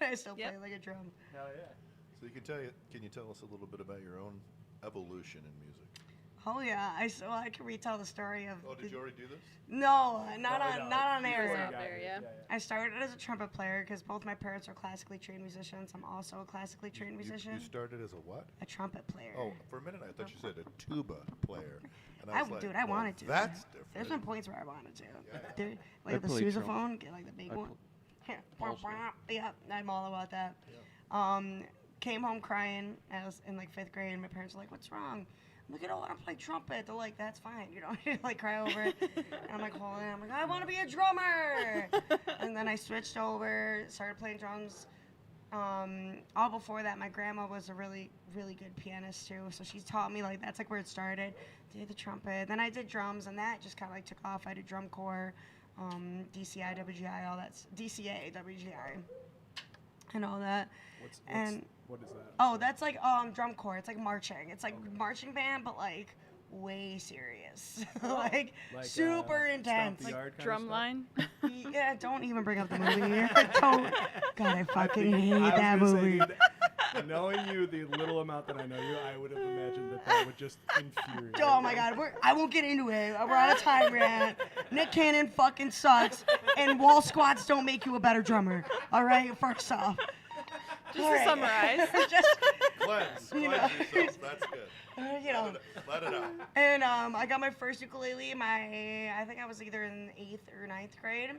S2: I still
S4: Yep.
S2: play like a drum.
S7: Hell yeah.
S6: So can you tell us a little bit about your own evolution in music?
S2: Oh yeah, I can retell the story of.
S6: Oh, did you already do this?
S2: No, not
S7: Probably
S2: on
S7: Before
S2: air.
S7: I
S4: Out
S7: got
S4: there,
S7: here.
S4: yeah.
S2: I started as a trumpet player because both my parents are classically trained musicians. I'm also a classically trained musician.
S6: You started as a what?
S2: A trumpet player.
S6: Oh, for a minute I thought you said a tuba player. And
S2: I
S6: was like,
S2: dude, I
S6: well,
S2: wanted to.
S6: That's different.
S2: There's been points where I wanted to.
S6: Yeah.
S2: Dude,
S3: I
S2: like the
S3: played
S2: sousaphone, get like the big
S3: I
S2: one.
S3: also.
S2: Yeah, I'm all about that. Came home crying in like 5th grade, and my parents were like, "What's wrong?" I'm like, "I don't want to play trumpet." They're like, "That's fine. You don't need to like cry over it." And I'm like, "Hold on." I'm like, "I want to be a drummer." And then I switched over, started playing drums. All before that, my grandma was a really, really good pianist too. So she taught me like that's like where it started. Did the trumpet, then I did drums, and that just kind of like took off. I did drum corps, DCI, WGI, all that. DCA, WGI, and all that.
S7: What is that?
S2: Oh, that's like drum corps. It's like marching. It's like marching band, but like way serious. like super intense.
S7: Stomp the Yard kinda
S4: Drumline.
S2: Yeah, don't even bring up the movie. Don't. God, I fucking hate that movie.
S7: Knowing you, the little amount that I know you, I would have imagined that would just infuriate.
S2: Oh my God, I won't get into it. We're on a time rant. Nick Cannon fucking sucks, and wall squats don't make you a better drummer. All right, first off.
S4: Just to summarize.
S6: Cleanse
S2: You know.
S6: yourself. That's good.
S2: You know.
S6: Let it out.
S2: And I got my first ukulele. I think I was either in 8th or 9th grade,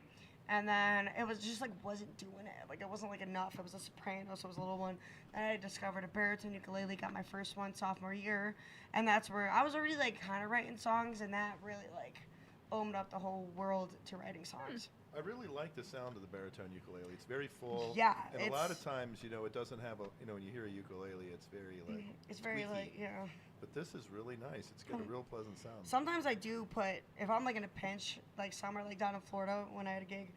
S2: and then it was just like wasn't doing it. Like it wasn't like enough. It was a soprano, so it was a little one. And I discovered a baritone ukulele. Got my first one sophomore year, and that's where I was already like kind of writing songs, and that really like opened up the whole world to writing songs.
S6: I really like the sound of the baritone ukulele. It's very full.
S2: Yeah,
S6: And a lot of times, you know, it doesn't have a, you know, when you hear a ukulele, it's very like.
S2: It's very
S6: squeaky.
S2: like, yeah.
S6: But this is really nice. It's got a real pleasant sound.
S2: Sometimes I do put, if I'm like in a pinch, like somewhere like down in Florida when I had a gig,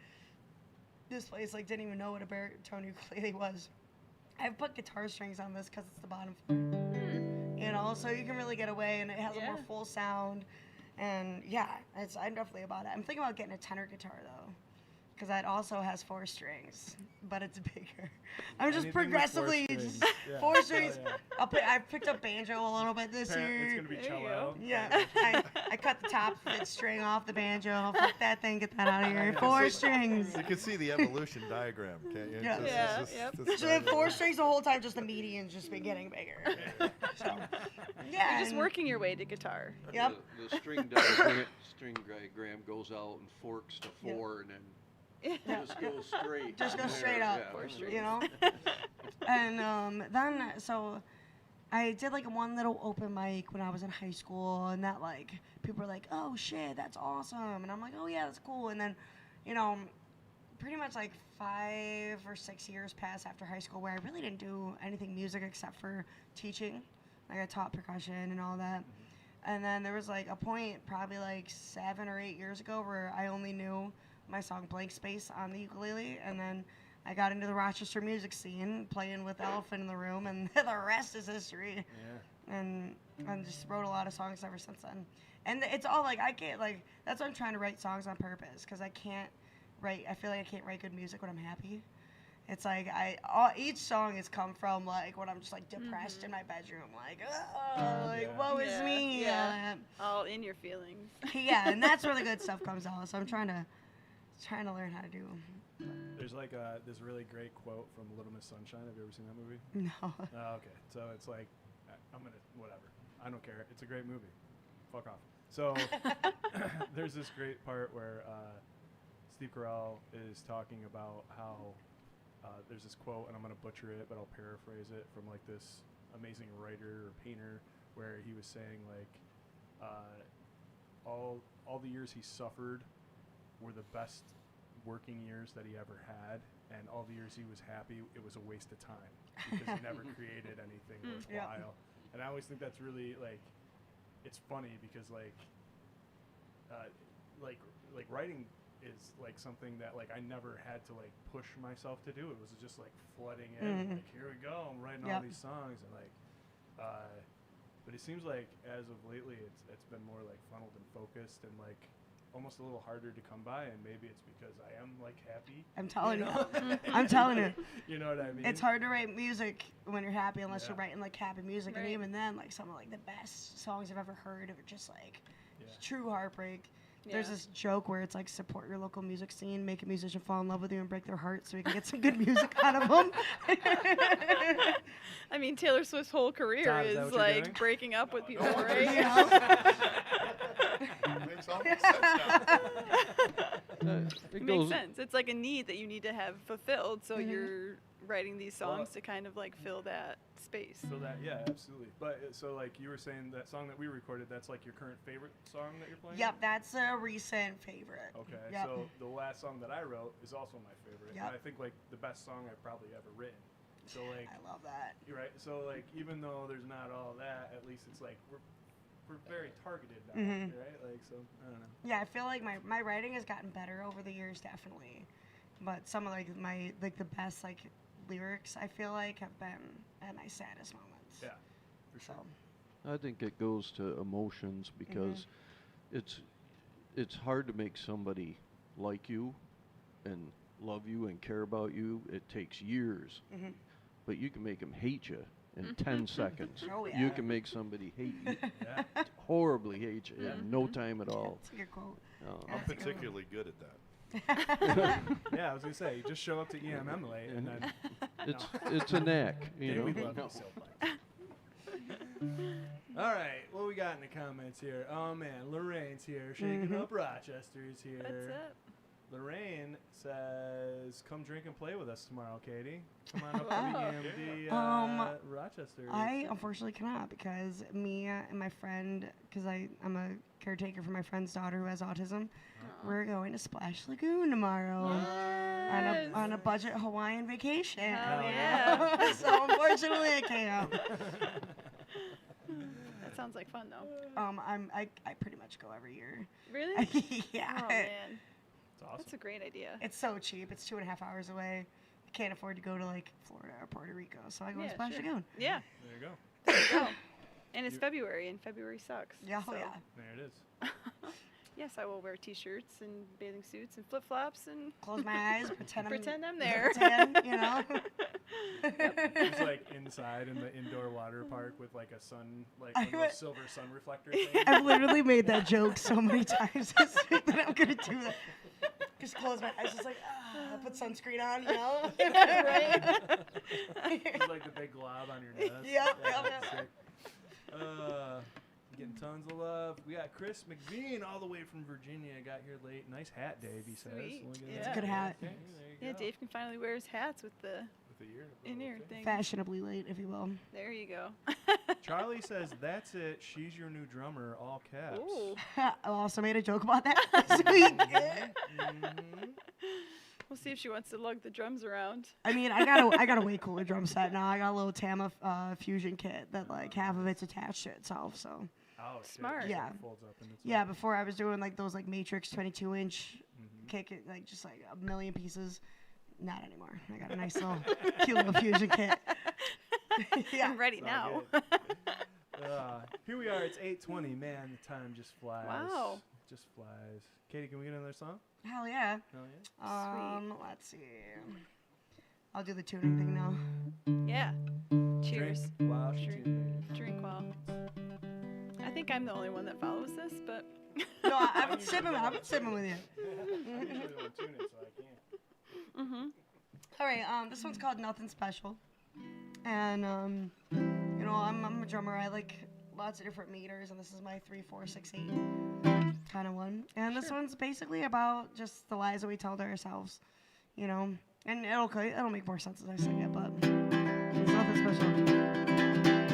S2: this place like didn't even know what a baritone ukulele was. I've put guitar strings on this because it's the bottom flute, you know, so you can really get away, and it has a more full sound, and yeah, I'm definitely about it. I'm thinking about getting a tenor guitar though, because that also has 4 strings, but it's bigger. I'm just
S7: Anything with 4
S2: progressively
S7: strings.
S2: just
S7: Yeah.
S2: 4 strings.
S7: Oh, yeah.
S2: I've picked up banjo a little bit this year.
S7: It's gonna be
S4: There you
S7: cello.
S2: Yeah, I cut the top string off the banjo. I'll flip that thing, get that out of here. 4 strings.
S6: You can see the evolution diagram, can't you?
S2: Yeah.
S6: It's
S2: So I have 4 strings the whole time, just the median's just been getting bigger. So, yeah.
S4: You're just
S2: and-
S4: working your way to guitar.
S2: Yep.
S3: The string diagram goes out and forks to 4 and then just goes straight.
S2: Just
S3: from
S2: go straight
S3: there.
S2: up,
S3: Yeah.
S2: you know? And then, so I did like one little open mic when I was in high school, and that like, people were like, oh shit, that's awesome. And I'm like, oh yeah, that's cool. And then, you know, pretty much like 5 or 6 years passed after high school where I really didn't do anything music except for teaching. Like I taught percussion and all that. And then there was like a point probably like 7 or 8 years ago where I only knew my song Blank Space on the ukulele, and then I got into the Rochester music scene playing with Elephant in the Room, and the rest is history.
S7: Yeah.
S2: And just wrote a lot of songs ever since then. And it's all like, I can't, like, that's why I'm trying to write songs on purpose, because I feel like I can't write good music when I'm happy. It's like each song has come from like when I'm just like depressed in my bedroom, like, oh, like
S7: Yeah.
S2: woe is me.
S4: Yeah. All in your feelings.
S2: Yeah, and that's where the good stuff comes out. So I'm trying to learn how to do.
S7: There's like this really great quote from Little Miss Sunshine. Have you ever seen that movie?
S2: No.
S7: Oh, okay. So it's like, I'm gonna, whatever. I don't care. It's a great movie. Fuck off. So there's this great part where Steve Carell is talking about how there's this quote, and I'm gonna butcher it, but I'll paraphrase it from like this amazing writer or painter, where he was saying like, all the years he suffered were the best working years that he ever had, and all the years he was happy, it was a waste of time because he never created anything worthwhile. And I always think that's really like, it's funny because like writing is like something that like I never had to like push myself to do. It was just like flooding in, like here we go, I'm writing all these songs, and like but it seems like as of lately it's been more like funneled and focused and like almost a little harder to come by, and maybe it's because I am like happy.
S2: I'm telling
S7: know?
S2: you. I'm telling you.
S7: You know what I mean?
S2: It's hard to write music when you're happy unless you're
S7: Yeah.
S2: writing like happy music, and
S4: Right.
S2: even then, like some of like the best songs I've ever heard are just like
S7: Yeah.
S2: true heartbreak. There's
S4: Yeah.
S2: this joke where it's like support your local music scene, make a musician fall in love with you and break their heart so we can get some good music out of them.
S4: I mean, Taylor Swift's whole career
S7: Todd, is that
S4: is
S7: what you're
S4: like
S7: doing?
S4: breaking up with people,
S6: no,
S4: right?
S2: You know?
S6: Makes all sense now.
S3: It
S4: It makes
S3: goes,
S4: sense. It's like a need that you need to have fulfilled, so you're writing these songs to kind of like fill that space.
S7: So that, yeah, absolutely. But so like you were saying, that song that we recorded, that's like your current favorite song that you're playing?
S2: Yep, that's a recent favorite.
S7: Okay,
S2: Yep.
S7: so the last song that I wrote is also my favorite.
S2: Yep.
S7: And I think like the best song I've probably ever written. So like,
S2: I love that.
S7: you're right. So like, even though there's not all that, at least it's like we're very targeted now, right? Like, so I don't know.
S2: Yeah, I feel like my writing has gotten better over the years, definitely. But some of like the best like lyrics I feel like have been at my saddest moments.
S7: Yeah, for sure.
S2: So
S3: I think it goes to emotions because it's hard to make somebody like you and love you and care about you. It takes years, but you can make them hate you in 10 seconds.
S2: Oh,
S3: You
S2: yeah.
S3: can make somebody hate you,
S7: Yeah.
S3: horribly hate you in no time at all.
S2: that's a good quote.
S3: Uh,
S6: I'm particularly good at that.
S7: Yeah, I was gonna say, you just show up to EMM late, and then
S3: it's a knack, you
S7: David
S3: know.
S7: loved you so much. All right, what we got in the comments here? Oh man, Lorraine's here, shaking up Rochester's here.
S4: That's it.
S7: Lorraine says, "Come drink and play with us tomorrow, Katie. Come on up to the Rochester."
S2: I unfortunately cannot because me and my friend, because I'm a caretaker for my friend's daughter who has autism. We're going to Splash Lagoon tomorrow on a budget Hawaiian vacation.
S4: Hell yeah.
S2: So unfortunately I can't.
S4: That sounds like fun though.
S2: I pretty much go every year.
S4: Really?
S2: Yeah.
S4: Oh man,
S7: It's awesome.
S4: that's a great idea.
S2: It's so cheap. It's 2.5 hours away. I can't afford to go to like Florida or Puerto Rico, so I go to
S4: Yeah,
S2: Splash
S4: sure.
S2: Lagoon.
S4: Yeah.
S7: There you go.
S4: There you go. And it's February, and February sucks.
S2: Yeah,
S4: so.
S2: oh yeah.
S7: There it is.
S4: Yes, I will wear t-shirts and bathing suits and flip-flops and
S2: Close my eyes, pretend
S4: I'm there.
S2: Pretend, you know.
S7: It's like inside in the indoor water park with like a sun, like one of those silver sun reflector things.
S2: I've literally made that joke so many times this week that I'm gonna do that. Just close my eyes, just like put sunscreen on, you know.
S4: Right?
S7: It's like the big glob on your nose.
S2: Yep,
S7: Yeah,
S2: yep.
S7: sick. Getting tons of love. We got Chris McBean all the way from Virginia. Got here late. Nice hat, Dave. He says.
S4: Sweet.
S7: Look at
S4: Yeah.
S2: It's
S7: that.
S2: a good hat.
S7: Okay, there you
S4: Yeah,
S7: go.
S4: Dave can finally wear his hats with the
S7: With the ear.
S4: in-ear
S7: Okay.
S4: thing.
S2: Fashionably late, if you will.
S4: There you go.
S7: Charlie says, "That's it. She's your new drummer." All caps.
S4: Ooh.
S2: I also made a joke about that this week.
S7: Mhm.
S4: We'll see if she wants to lug the drums around.
S2: I mean, I got a way cooler drum set now. I got a little Tama fusion kit that like half of it's attached to itself. So
S7: Oh, shit.
S4: Smart.
S7: Just,
S2: Yeah.
S7: like, folds up and it's
S2: yeah,
S7: like-
S2: before I was doing like those like Matrix 22-inch
S7: Mhm.
S2: kick it like just like a million pieces. Not anymore. I got a nice little cute little fusion kit. Yeah.
S4: I'm ready
S7: It's
S4: now.
S7: all here we are. It's 8:20. Man, the time just flies.
S4: Wow.
S7: It just flies. Katie, can we get another song?
S2: Hell yeah.
S7: Hell yeah.
S2: Let's see. I'll do the tuning thing now.
S4: Yeah. Cheers.
S7: Drink while she
S4: Drink.
S7: tunes.
S4: Drink well. I think I'm the only one that follows this, but
S2: No, I've been sipping with you.
S7: I usually don't tune it, so I can't.
S2: All right, this one's called Nothing Special. And, you know, I'm a drummer. I like lots of different meters, and this is my 3, 4, 6, 8 kind of one. And this one's basically about just the lies that we tell to ourselves, you know. And it'll make more sense as I sing it, but it's nothing special.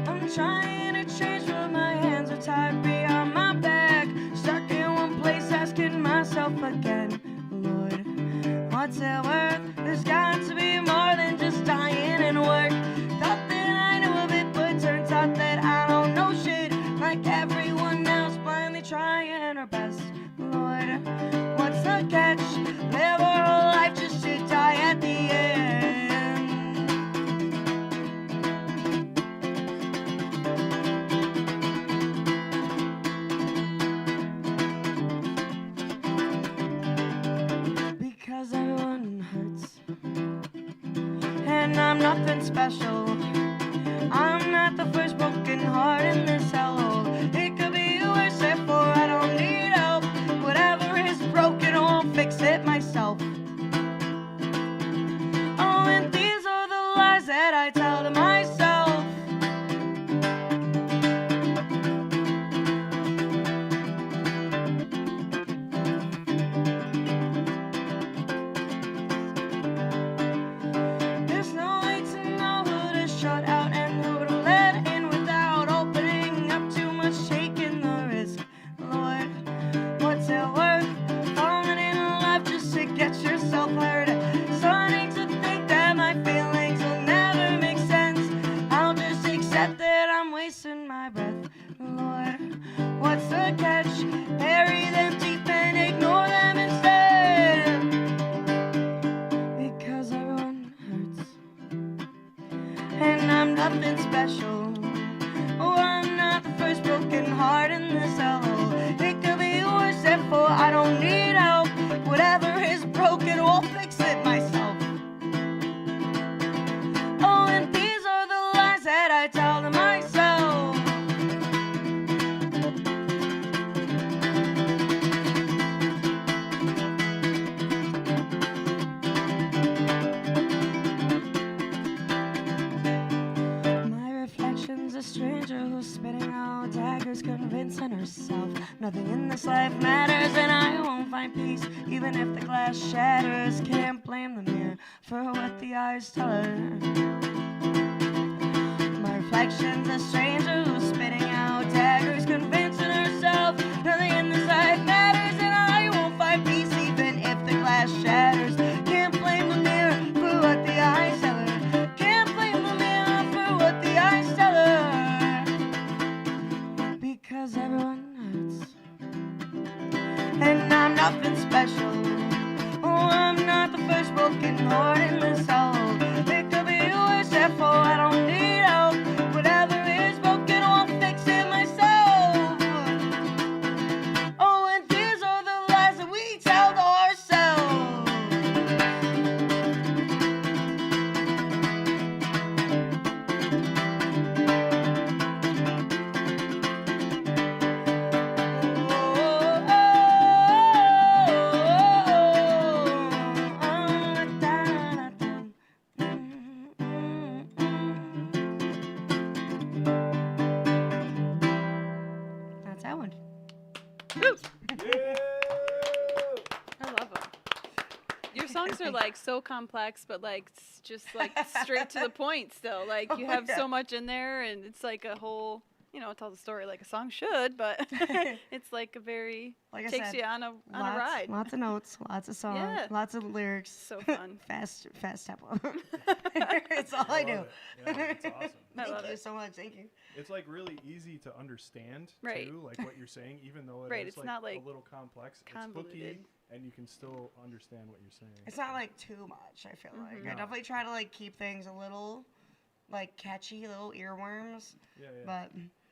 S2: I'm trying to change, but my hands are tied behind my back. Stuck in one place, asking myself again, Lord, what's it worth? There's got to be more than just dying and work. Thought that I knew a bit, but turns out that I don't know shit. Like everyone else, blindly trying her best. Lord, what's the catch? Live our whole life just to die at the end. Because everyone hurts, and I'm nothing special. I'm not the first broken heart in this hellhole. It could be worse, therefore I don't need help. Whatever is broken, I'll fix it myself. Oh, and these are the lies that I tell to myself. There's no way to know who to shut out and who to let in without opening up too much, taking the risk. Lord, what's it worth? Falling in love just to get yourself hurt. Starting to think that my feelings will never make sense. I'll just accept that I'm wasting my breath. Lord, what's the catch? Bury them deep and ignore them instead. Because everyone hurts, and I'm nothing special. Oh, I'm not the first broken heart in this hellhole. It could be worse, therefore I don't need help. Whatever is broken, I'll fix it myself. Oh, and these are the lies that I tell to myself. Nothing in this life matters, and I won't find peace, even if the glass shatters. Can't blame the mirror for what the eyes tell her. My reflection's a stranger who's spitting out daggers, convincing herself nothing in this life matters, and I won't find peace, even if the glass shatters. Can't blame the mirror for what the eyes tell her. Can't blame the mirror for what the eyes tell her. Because everyone hurts, and I'm nothing special. Oh, I'm not the first broken heart in this soul. It could be worse, therefore I don't need help. Whatever is broken, I'll fix it myself. Oh, and these are the lies that we tell ourselves. That's that one.
S4: I love them. Your songs are like so complex, but like just like straight to the point. Still, like you
S2: Oh,
S4: have
S2: yeah.
S4: so much in there, and it's like a whole, it tells a story like a song should, but it's like a very
S2: Like I
S4: takes
S2: said,
S4: you on a ride.
S2: Lots of notes, lots of songs,
S4: Yeah.
S2: lots of lyrics.
S4: So fun.
S2: fast tempo. It's all I do.
S7: love it. Yeah, it's awesome.
S4: I love
S2: Thank you
S4: it.
S2: so much. Thank you.
S7: It's like really easy to understand
S4: Right.
S7: too, like what you're saying, even though it
S4: Right,
S7: is
S4: it's
S7: like
S4: not, like,
S7: a little complex. It's
S4: convoluted.
S7: hooky, and you can still understand what you're saying.
S2: It's not like too much. I feel like I
S7: No.
S2: definitely try to like keep things a little like catchy, little earworms.
S7: Yeah, yeah.
S2: But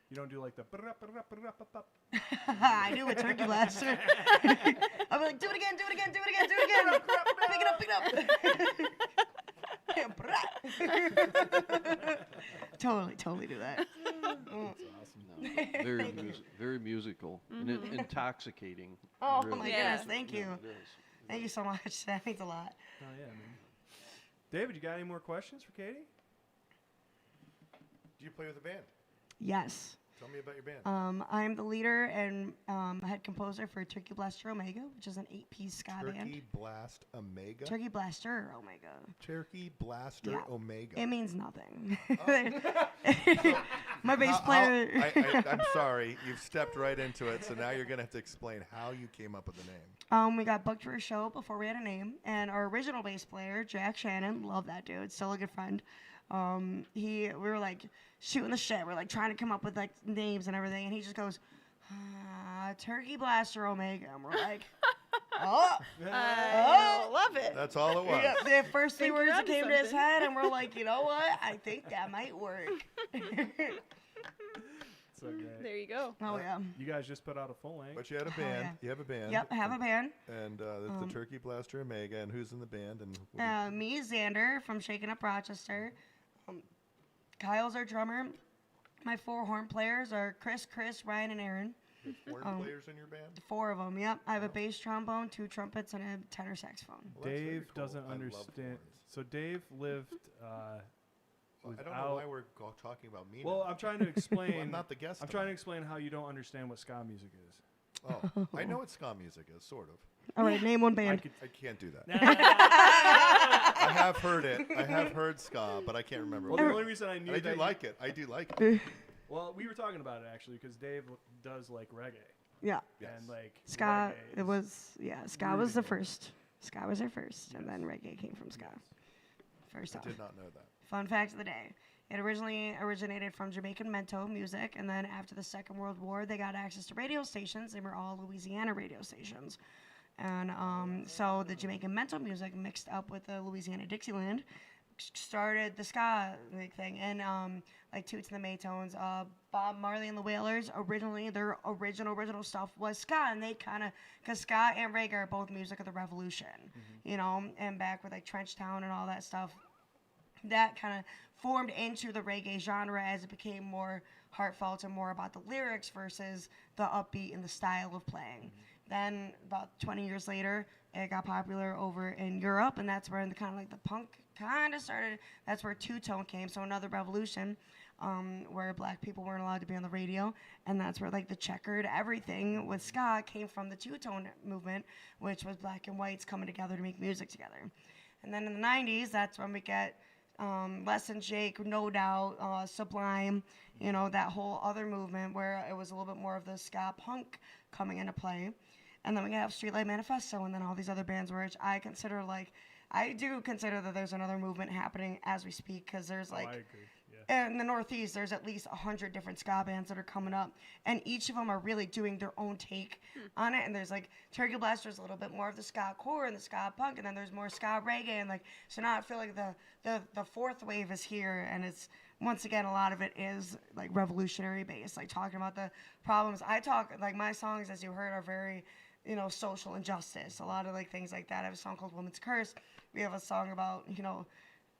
S7: You don't do like the. Ba-da-ba-da-ba-da-ba-da-ba.
S2: I do a turkey blaster. I'll be like, do it again, do it again, do it again, do it again. Pick it up, pick it up. Totally do that.
S7: That's awesome.
S3: No, very musical and intoxicating.
S2: Oh
S3: really.
S2: my
S4: Yeah.
S2: goodness, thank you.
S3: Yeah, it is.
S2: Thank you so much. That means a lot.
S7: Oh yeah, man. David, you got any more questions for Katie?
S6: Do you play with a band?
S2: Yes.
S6: Tell me about your band.
S2: I'm the leader and head composer for Turkey Blaster Omega, which is an 8-piece ska band.
S6: Turkey Blast Omega.
S2: Turkey Blaster Omega.
S6: Turkey Blaster
S2: Yeah.
S6: Omega.
S2: It means nothing.
S6: Oh.
S2: My bass player.
S6: I'm sorry, you've stepped right into it, so now you're going to have to explain how you came up with the name.
S2: We got booked for a show before we had a name, and our original bass player, Jack Shannon, love that dude, still a good friend. We were like shooting the shit. We're like trying to come up with like names and everything, and he just goes, Turkey Blaster Omega, and we're like, oh.
S4: I love it.
S6: That's all it was.
S2: Yeah, the first three
S4: Think you're
S2: words that
S4: onto
S2: came to his
S4: something.
S2: head, and we're like, you know what? I think that might work.
S7: So great.
S4: There you go.
S2: Oh yeah.
S7: You guys just put out a full length.
S6: But you had a
S2: Oh,
S6: band.
S2: yeah.
S6: You have a band.
S2: Yep, I have a band.
S6: And that's the Turkey Blaster Omega. And who's in the band? And
S2: Me, Xander from Shaking Up Rochester. Kyle's our drummer. My 4 horn players are Chris, Ryan, and Aaron.
S6: horn players in your band?
S2: 4 of them, yep. I have a bass trombone, 2 trumpets, and a tenor saxophone.
S6: Well, that's very
S7: Dave
S6: cool.
S7: doesn't
S6: I love
S7: understand.
S6: horns.
S7: So Dave lived.
S6: I don't know
S7: without-
S6: why we're talking about me
S7: Well,
S6: now.
S7: I'm trying to explain.
S6: Well, I'm not the guest
S7: I'm trying to explain how you don't understand what ska music is.
S6: Oh, I know what ska music is, sort of.
S2: All right, name one
S7: I
S2: band.
S7: could.
S6: I can't do that. I have heard it. I have heard ska, but I can't remember.
S7: Well,
S6: what
S7: the
S6: it
S7: only
S6: is.
S7: reason I knew
S6: I
S7: that
S6: do
S7: you-
S6: like it. I do like it.
S7: Well, we were talking about it actually because Dave does like reggae
S2: Yeah.
S6: Yes.
S7: and like
S2: Ska,
S7: reggae
S2: it
S7: is-
S2: was, ska was the
S7: rooted in it.
S2: first. Ska was our first, and then reggae came from ska. First
S6: I
S2: off.
S6: did not know that.
S2: Fun fact of the day. It originally originated from Jamaican mento music, and then after the Second World War, they got access to radio stations. They were all Louisiana radio stations. And so the Jamaican mento music mixed up with the Louisiana Dixieland started the ska thing. And like Toots and the Maytones, Bob Marley and the Wailers, originally their original stuff was ska. And they kind of, because ska and reggae are both music of the revolution, you know, and back with like Trenchtown and all that stuff. That kind of formed into the reggae genre as it became more heartfelt and more about the lyrics versus the upbeat and the style of playing. Then about 20 years later, it got popular over in Europe, and that's where the kind of like the punk kind of started. That's where two-tone came, so another revolution, where black people weren't allowed to be on the radio, and that's where like the checkered everything with ska came from the two-tone movement, which was black and whites coming together to make music together. And then in the 90s, that's when we get Less Than Jake, No Doubt, Sublime, you know, that whole other movement where it was a little bit more of the ska punk coming into play. And then we have Streetlight Manifesto and then all these other bands, which I consider like, I do consider that there's another movement happening as we speak, because there's like,
S7: I agree. Yeah.
S2: in the Northeast, there's at least 100 different ska bands that are coming up, and each of them are really doing their own take on it. And there's like Turkey Blaster's a little bit more of the ska core and the ska punk, and then there's more ska reggae, and like so now I feel like the fourth wave is here, and it's once again a lot of it is like revolutionary based, like talking about the problems. I talk like my songs, as you heard, are very social injustice, a lot of like things like that. I have a song called Woman's Curse. We have a song about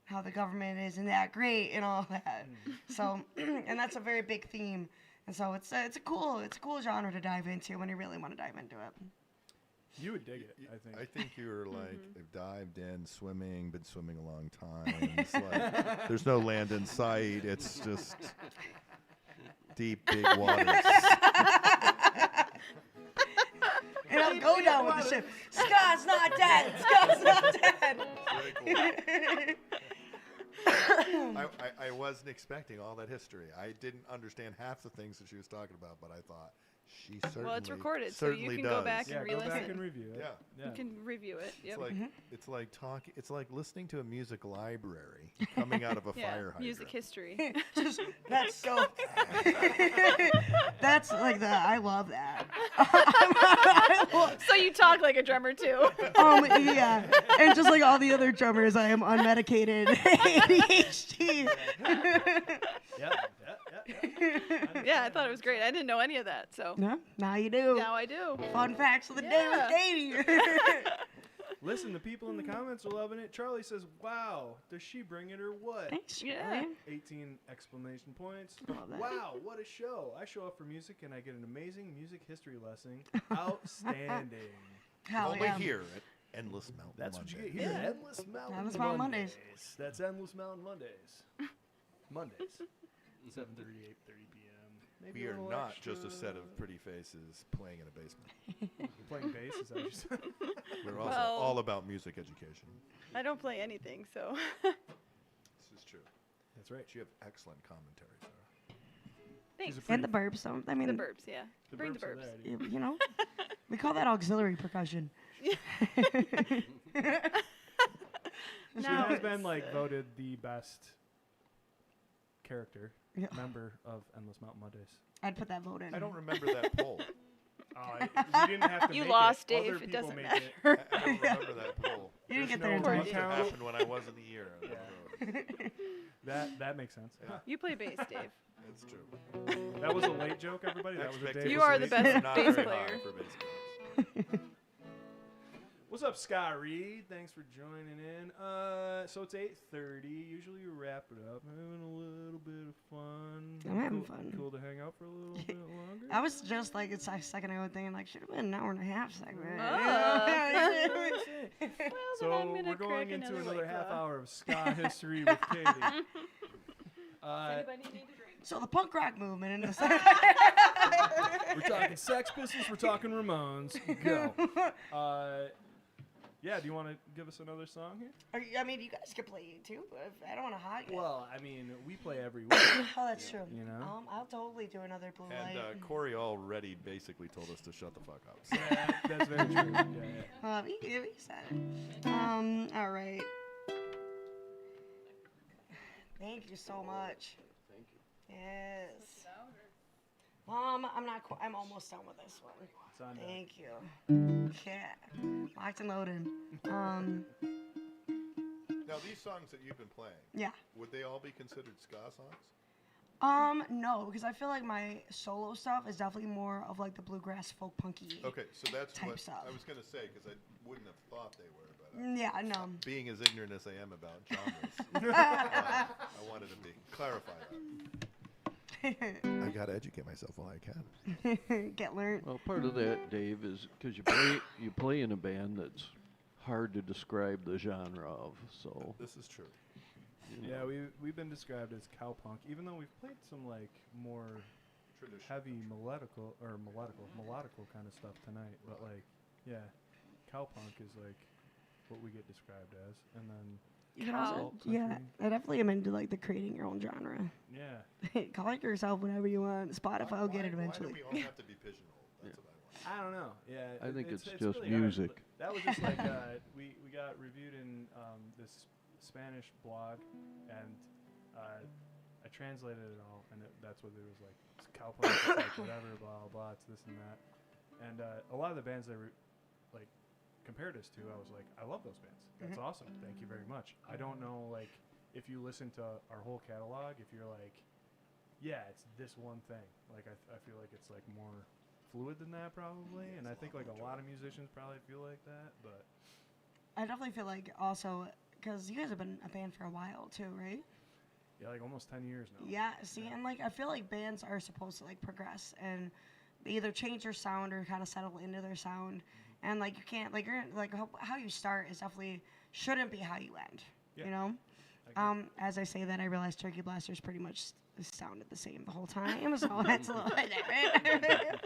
S2: how the government isn't that great and all that. So, and that's a very big theme. And so it's a cool genre to dive into when you really want to dive into it.
S7: You would dig it, I think.
S6: I think you're like, they've dived in, swimming, been swimming a long time. It's like, there's no land in sight. It's just deep, big waters.
S2: And I'll go down with the ship. Scott's not dead. Scott's not dead.
S6: Very cool. I wasn't expecting all that history. I didn't understand half the things that she was talking about, but I thought she certainly
S4: Well, it's recorded, so you
S6: certainly
S4: can
S6: does.
S4: go back
S7: Yeah,
S4: and
S7: go back
S4: re-listen.
S7: and review it.
S6: Yeah.
S4: You can review it. Yep.
S6: It's like talking. It's like listening to a music library coming out of a
S4: Yeah,
S6: fire hydrant.
S4: music history.
S2: Just, that's so. That's like the. I love that.
S4: So you talk like a drummer too.
S2: Yeah, and just like all the other drummers, I am unmedicated ADHD.
S7: Yeah.
S4: Yeah, I thought it was great. I didn't know any of that, so
S2: No, now you do.
S4: now I do.
S2: Fun facts of the day with Katie.
S7: Listen, the people in the comments are loving it. Charlie says, "Wow, does she bring it or what?"
S2: Thanks,
S4: Yeah.
S2: Charlie.
S7: 18 exclamation points.
S2: Love that.
S7: Wow, what a show. I show up for music and I get an amazing music history lesson. Outstanding.
S2: Hell
S6: Only
S2: yeah.
S6: here at Endless Mountain
S7: That's what you
S6: Monday.
S7: get here.
S2: Yeah.
S7: Endless Mountain
S2: Endless Mountain Mondays.
S7: That's Endless Mountain Mondays. Mondays. 7:30, 8:30 p.m. Maybe
S6: We
S7: a
S6: are
S7: little
S6: not
S7: extra.
S6: just a set of pretty faces playing in a basement.
S7: Playing bass, is that what you said?
S6: We're also
S4: Well-
S6: all about music education.
S4: I don't play anything, so
S6: This is true.
S7: That's right.
S6: You have excellent commentary, Sarah.
S4: thanks.
S2: And the burps. So, I mean,
S4: The burbs, yeah. Bring the
S7: burps are
S4: burbs.
S7: there, dude.
S2: you know, we call that auxiliary percussion.
S7: She
S4: Now
S7: has been
S4: it's,
S7: like voted the best character
S2: Yeah.
S7: member of Endless Mountain Mondays.
S2: I'd put that vote in.
S6: I don't remember that poll.
S7: You didn't have to
S4: You
S7: make
S4: lost,
S7: it.
S4: Dave.
S7: Other
S4: It
S7: people
S4: doesn't
S7: make
S4: matter.
S7: it.
S6: I don't remember that poll.
S2: You didn't
S7: There's
S2: get there in
S7: no
S2: time.
S6: Must have
S7: count.
S6: happened when I was in the year. I don't know.
S7: That makes sense.
S6: Yeah.
S4: You play bass, Dave.
S6: That's true.
S7: That was a late joke, everybody. That was a Dave
S4: You
S7: was
S4: are
S7: late
S4: the
S7: joke.
S4: best
S6: Not
S4: bass
S6: very
S4: player.
S6: high for bass players.
S7: What's up, Sky Reed? Thanks for joining in. So it's 8:30. Usually you wrap it up. Having a little bit of fun.
S2: I'm having
S7: Cool-
S2: fun.
S7: Cool to hang out for a little bit longer.
S2: I was just like, it's a second ago thinking, like, should have been an hour and a half segment.
S4: Well,
S7: So
S4: then I'm gonna
S7: we're going
S4: crack
S7: into
S4: another
S7: another
S4: White
S7: half
S4: Claw.
S7: hour of ska history with Katie.
S4: Anybody need a drink?
S2: So the punk rock movement in the
S7: We're talking Sex Pistols. We're talking Ramones. Go. Yeah. Do you want to give us another song here?
S2: I mean, you guys could play it too, but if I don't want to hog it.
S7: Well, I mean, we play every week.
S2: Oh, that's true.
S7: You know?
S2: I'll totally do another blue
S6: And
S2: light.
S6: Corey already basically told us to shut the fuck up. So.
S7: Yeah, that's very true. Yeah.
S2: He said it. All right. Thank you so much.
S3: Thank you.
S2: Yes. I'm not. I'm almost done with this one.
S7: It's on deck.
S2: Thank you. Yeah. Locked and loaded.
S6: Now, these songs that you've been playing,
S2: Yeah.
S6: would they all be considered ska songs?
S2: No, because I feel like my solo stuff is definitely more of like the bluegrass folk punky.
S6: Okay, so that's
S2: Type
S6: what
S2: stuff.
S6: I was going to say, because I wouldn't have thought they were, but
S2: Yeah, no.
S6: being as ignorant as I am about genres, I wanted to clarify that. I gotta educate myself while I can.
S2: Get learned.
S3: Well, part of that, Dave, is because you play in a band that's hard to describe the genre of. So
S6: This is true.
S3: you
S7: Yeah,
S3: know.
S7: we've been described as cowpunk, even though we've played some like more heavy melodical kind of stuff tonight. But like, yeah, cowpunk is like what we get described as, and then
S2: You can
S4: Cow.
S2: also, yeah, I definitely am into like the creating your own genre.
S7: yeah,
S2: Call it yourself whatever you want. Spotify will get it eventually.
S6: Why do we all have to be pigeonholed? That's what I want.
S7: I don't know. Yeah,
S3: I think it's just
S7: really hard.
S3: music.
S7: That was just like we got reviewed in this Spanish blog, and I translated it all, and that's what it was like. It's cowpunk, it's like whatever, blah blah, it's this and that, and a lot of the bands that like compared us to, I was like, I love those bands. That's awesome. Thank you very much. I don't know, like, if you listen to our whole catalog, if you're like, yeah, it's this one thing. Like, I feel like it's like more fluid than that probably, and I think like a lot of musicians probably feel like that, but
S2: I definitely feel like also, because you guys have been a band for a while too, right?
S7: yeah, like almost 10 years now.
S2: Yeah, see, and like I feel like bands are supposed to like progress and they either change their sound or kind of settle into their sound. And like you can't like you're like how you start is definitely shouldn't be how you end.
S7: Yeah.
S2: You know.
S7: I agree.
S2: As I say that, I realize Turkey Blasters pretty much sounded the same the whole time. So that's a little different.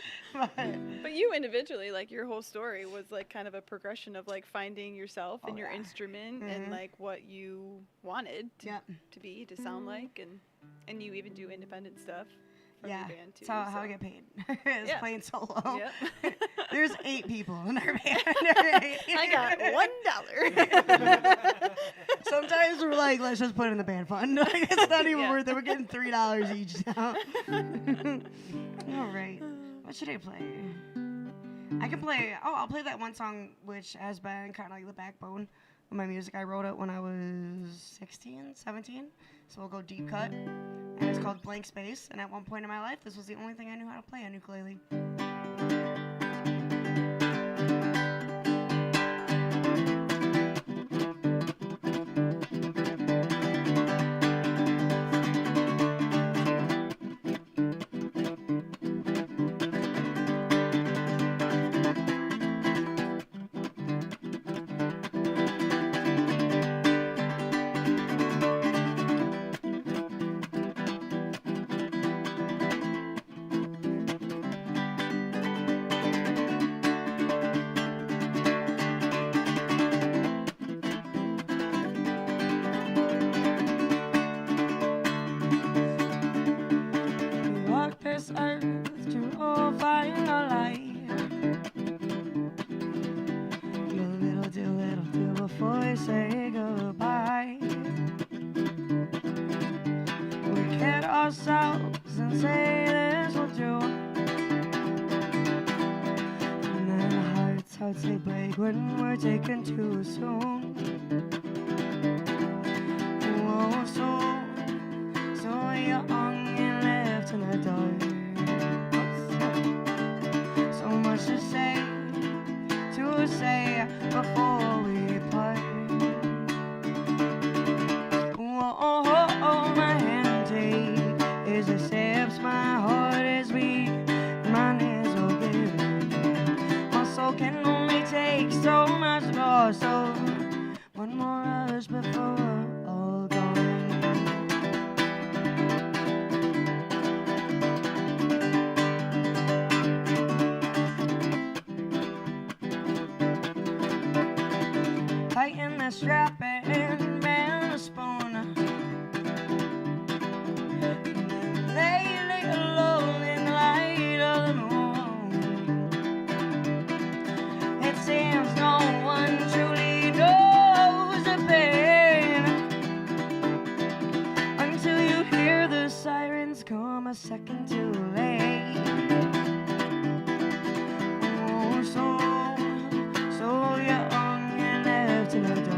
S4: But you individually, like your whole story was like kind of a progression of like finding yourself and your
S2: yeah.
S4: instrument and like what you wanted to,
S2: Yep.
S4: to be, to sound like, and you even do independent stuff from
S2: Yeah,
S4: your band too.
S2: that's how I get paid. Is
S4: Yeah.
S2: playing solo.
S4: Yep.
S2: There's 8 people in our band.
S4: I got $1.
S2: Sometimes we're like, let's just put it in the band fund. Like, it's not even
S4: Yeah.
S2: worth it. We're getting $3 each now. All right. What should I play? I can play. Oh, I'll play that one song which has been kind of like the backbone of my music. I wrote it when I was 16, 17. So we'll go deep cut. And it's called Blank Space. And at one point in my life, this was the only thing I knew how to play on ukulele. We walk this earth to all find a light. Little do before we say goodbye. We kid ourselves and say this will do. And then hearts they break when we're taken too soon. Oh, so young and left in the dark. So much to say before we part. Oh, my handshake is a steps, my heart is weak, my knees will give. My soul can only take so much more, so one more rush before we're all gone. Tighten the strap and bend the spoon. Lay alone in the light of the moon. It seems no one truly knows the pain until you hear the sirens come a second too late. Oh, so young and left in the dark.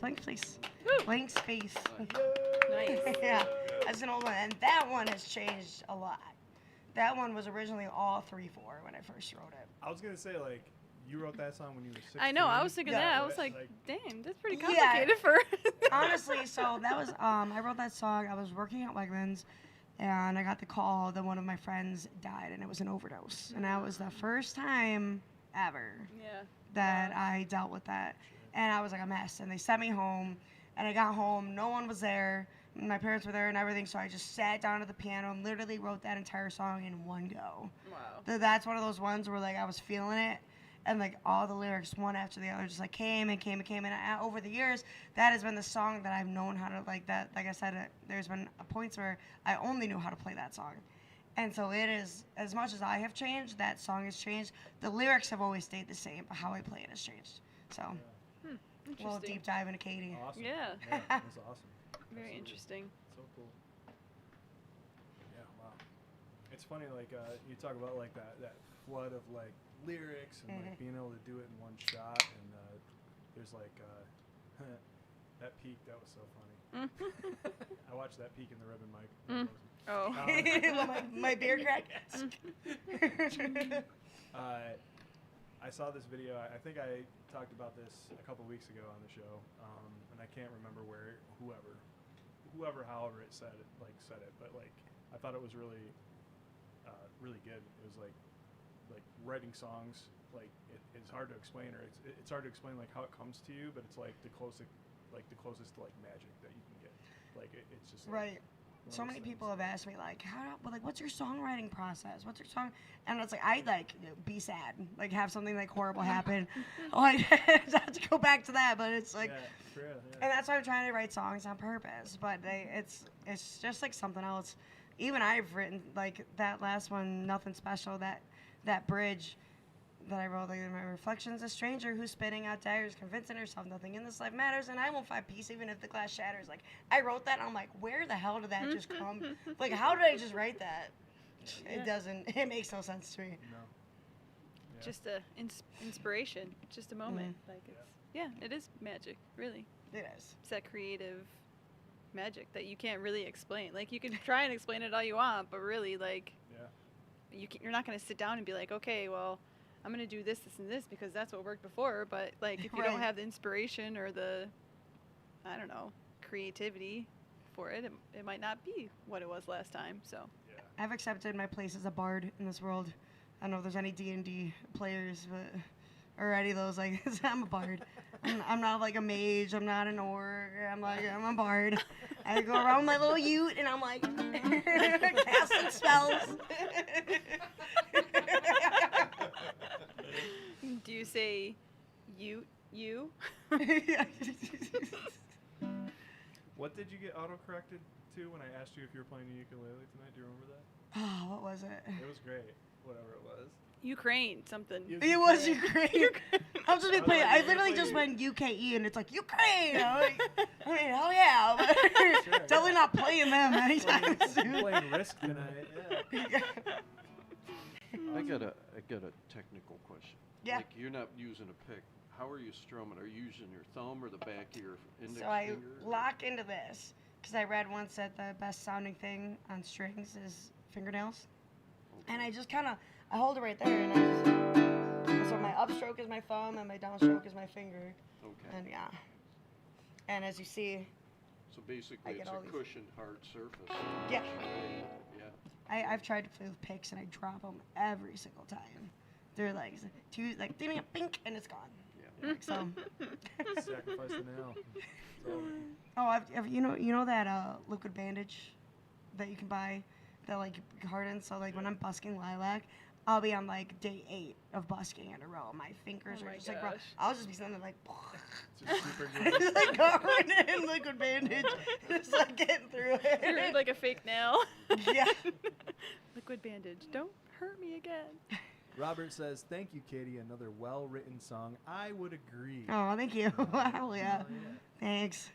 S2: Blank Space.
S4: Woo.
S2: Blank Space.
S4: Nice.
S2: Yeah, that's an old one, and that one has changed a lot. That one was originally all 3/4 when I first wrote it.
S7: I was gonna say like you wrote that song when you were 16.
S4: I know. I was thinking
S2: Yeah.
S4: that. I was
S7: Right,
S4: like, dang, that's pretty
S2: Yeah.
S4: complicated for.
S2: Honestly, so that was I wrote that song. I was working at Wegmans, and I got the call that one of my friends died, and it was an overdose, and that was the first time ever
S4: Yeah.
S2: that I dealt with that, and I was like a mess. And they sent me home, and I got home, no one was there. My parents were there and everything, so I just sat down at the piano and literally wrote that entire song in one go.
S4: Wow.
S2: That's one of those ones where like I was feeling it, and like all the lyrics one after the other just like came and came and came. And over the years, that has been the song that I've known how to like that. Like I said, there's been points where I only knew how to play that song, and so it is as much as I have changed, that song has changed. The lyrics have always stayed the same, but how I play it has changed. So a little
S4: Interesting.
S2: deep dive into Katie.
S7: Awesome.
S4: Yeah.
S7: That's awesome.
S4: Very
S7: Absolutely.
S4: interesting.
S7: So cool. Yeah, wow. It's funny, like you talk about like that flood of like lyrics and like being able to do it in one shot, and there's like that peak that was so funny. I watched that peak in the ribbon mic.
S4: Oh.
S2: my beer crack.
S7: I saw this video. I think I talked about this a couple weeks ago on the show, and I can't remember however it said it, but like I thought it was really, really good. It was like writing songs. Like it's hard to explain, or it's hard to explain like how it comes to you, but it's like the closest to like magic that you can get. Like it's just like,
S2: Right. So many people have asked me like, what's your songwriting process? What's your song? And it's like I like be sad, like have something like horrible happen, like not to go back to that, but it's like,
S7: yeah, for real, yeah.
S2: and that's why I'm trying to write songs on purpose. But it's just like something else. Even I've written like that last one, Nothing Special, that bridge that I wrote, like my reflections, a stranger who's spitting out daggers, convincing herself nothing in this life matters, and I won't find peace even if the glass shatters. Like I wrote that, and I'm like, where the hell did that just come? Like how did I just write that? It doesn't. It makes no sense to me.
S7: No. Yeah.
S4: Just a inspiration. Just a moment. Like it's it is magic. Really,
S2: It is.
S4: it's that creative magic that you can't really explain. Like you can try and explain it all you want, but really, like you're not going to sit down and be like, okay, well, I'm going to do this, this, and this because that's what worked before. But like if you don't
S2: Right.
S4: have the inspiration or the, I don't know, creativity for it, it might not be what it was last time. So
S2: I've accepted my place as a bard in this world. I don't know if there's any D&D players, but or any of those. Like I'm a bard. I'm not like a mage. I'm not an orc. I'm a bard. I go around my little ute and I'm like casting spells.
S4: do you say you?
S7: What did you get auto-corrected to when I asked you if you were playing the ukulele tonight? Do you remember that?
S2: Oh, what was it?
S7: It was great. Whatever it was.
S4: Ukraine, something.
S2: It was Ukraine. I'm just been playing. I
S7: like,
S2: literally
S7: you
S2: just
S7: play-
S2: went UKE and it's like Ukraine. I'm like, I mean, hell yeah, but
S7: Sure.
S2: definitely not playing them anytime soon.
S7: Playing Risk tonight. Yeah.
S3: I got a technical question.
S2: Yeah.
S3: Like you're not using a pick. How are you strumming? Are you using your thumb or the back of your index
S2: So I
S3: finger?
S2: lock into this because I read once that the best sounding thing on strings is fingernails, and I just kind of I hold it right there, and I just so my upstroke is my thumb and my downstroke is my finger,
S3: Okay.
S2: and yeah, and as you see,
S3: So basically,
S2: I get
S3: it's
S2: all
S3: a
S2: these-
S3: cushioned hard surface.
S2: Yeah.
S3: Yeah.
S2: I've tried to play with picks and I drop them every single time. They're like give me a pink and it's gone.
S3: Yeah.
S2: So.
S7: Sacrifice the nail. So,
S2: Oh, you know that liquid bandage that you can buy that like hardens. So like when I'm busking lilac, I'll be on like day 8 of busking in a row. My fingers
S4: Oh
S2: are
S4: my
S2: just like
S4: gosh.
S2: I'll just be standing like
S7: it's just super good.
S2: just like covered in liquid bandage, just like getting through
S4: You're
S2: it.
S4: like a fake nail.
S2: Yeah.
S4: Liquid bandage. Don't hurt me again.
S7: Robert says, "Thank you, Katie. Another well-written song. I would agree."
S2: Oh, thank you. Wow, yeah. Thanks.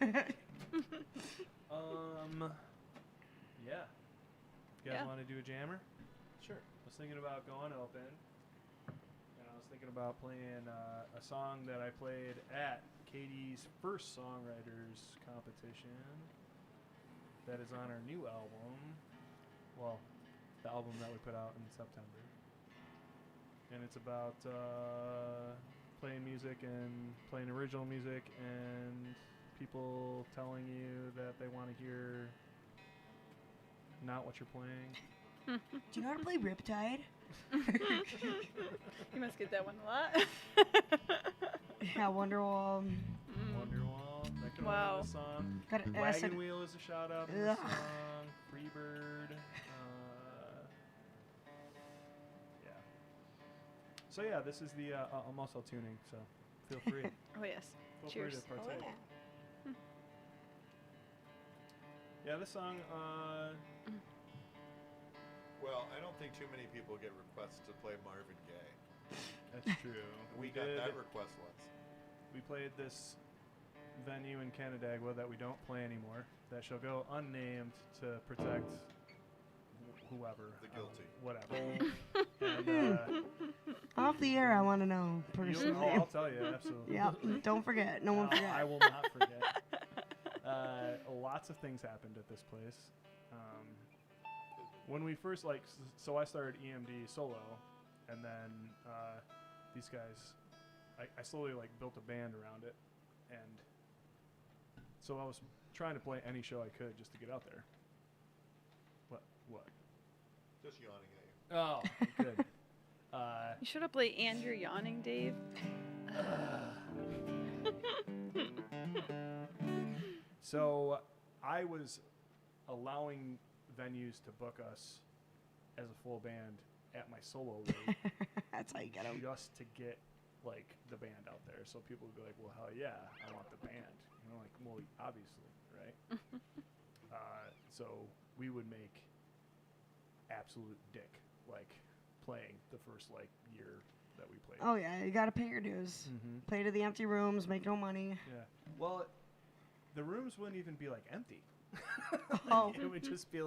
S7: Yeah. You guys
S4: Yeah.
S7: want to do a jammer? Sure. I was thinking about going open, and I was thinking about playing a song that I played at Katie's first songwriters competition that is on our new album. Well, the album that we put out in September. And it's about playing music and playing original music and people telling you that they want to hear not what you're playing.
S2: Do you know how to play Riptide?
S4: You must get that one a lot.
S2: Yeah, Wonderwall.
S7: Wonderwall, that can
S4: Wow.
S7: the song.
S2: Got it.
S7: Wagon Wheel is a shout out in the
S2: Ugh.
S7: song. Freebird. Yeah. So yeah, this is the I'm also tuning, so feel free.
S4: Oh yes.
S7: Feel
S4: Cheers.
S7: free to
S2: Oh,
S7: partake.
S2: yeah.
S7: Yeah, this song.
S6: Well, I don't think too many people get requests to play Marvin Gaye.
S7: That's true.
S6: We got that request once.
S7: We played this venue in Canandaigua that we don't play anymore. That shall go unnamed to protect whoever.
S6: The guilty.
S7: Whatever. And,
S2: Off the air, I want to know personally.
S7: I'll tell you, absolutely.
S2: Yeah, don't forget. No one forget.
S7: I will not forget. Lots of things happened at this place. When we first so I started EMD solo, and then these guys, I slowly built a band around it, and so I was trying to play any show I could just to get out there. What?
S6: Just yawning at you.
S7: Oh, good.
S4: You should have played And You're Yawning, Dave.
S7: So I was allowing venues to book us as a full band at my solo rate
S2: That's how you get them.
S7: just to get the band out there. So people would be like, well, hell yeah, I want the band. Well, obviously, right? So we would make absolute dick playing the first year that we played.
S2: Oh yeah, you gotta pay your dues.
S7: Mm-hmm.
S2: Play to the empty rooms, make no money.
S7: Yeah. Well, the rooms wouldn't even be empty.
S2: Oh.
S7: It would just be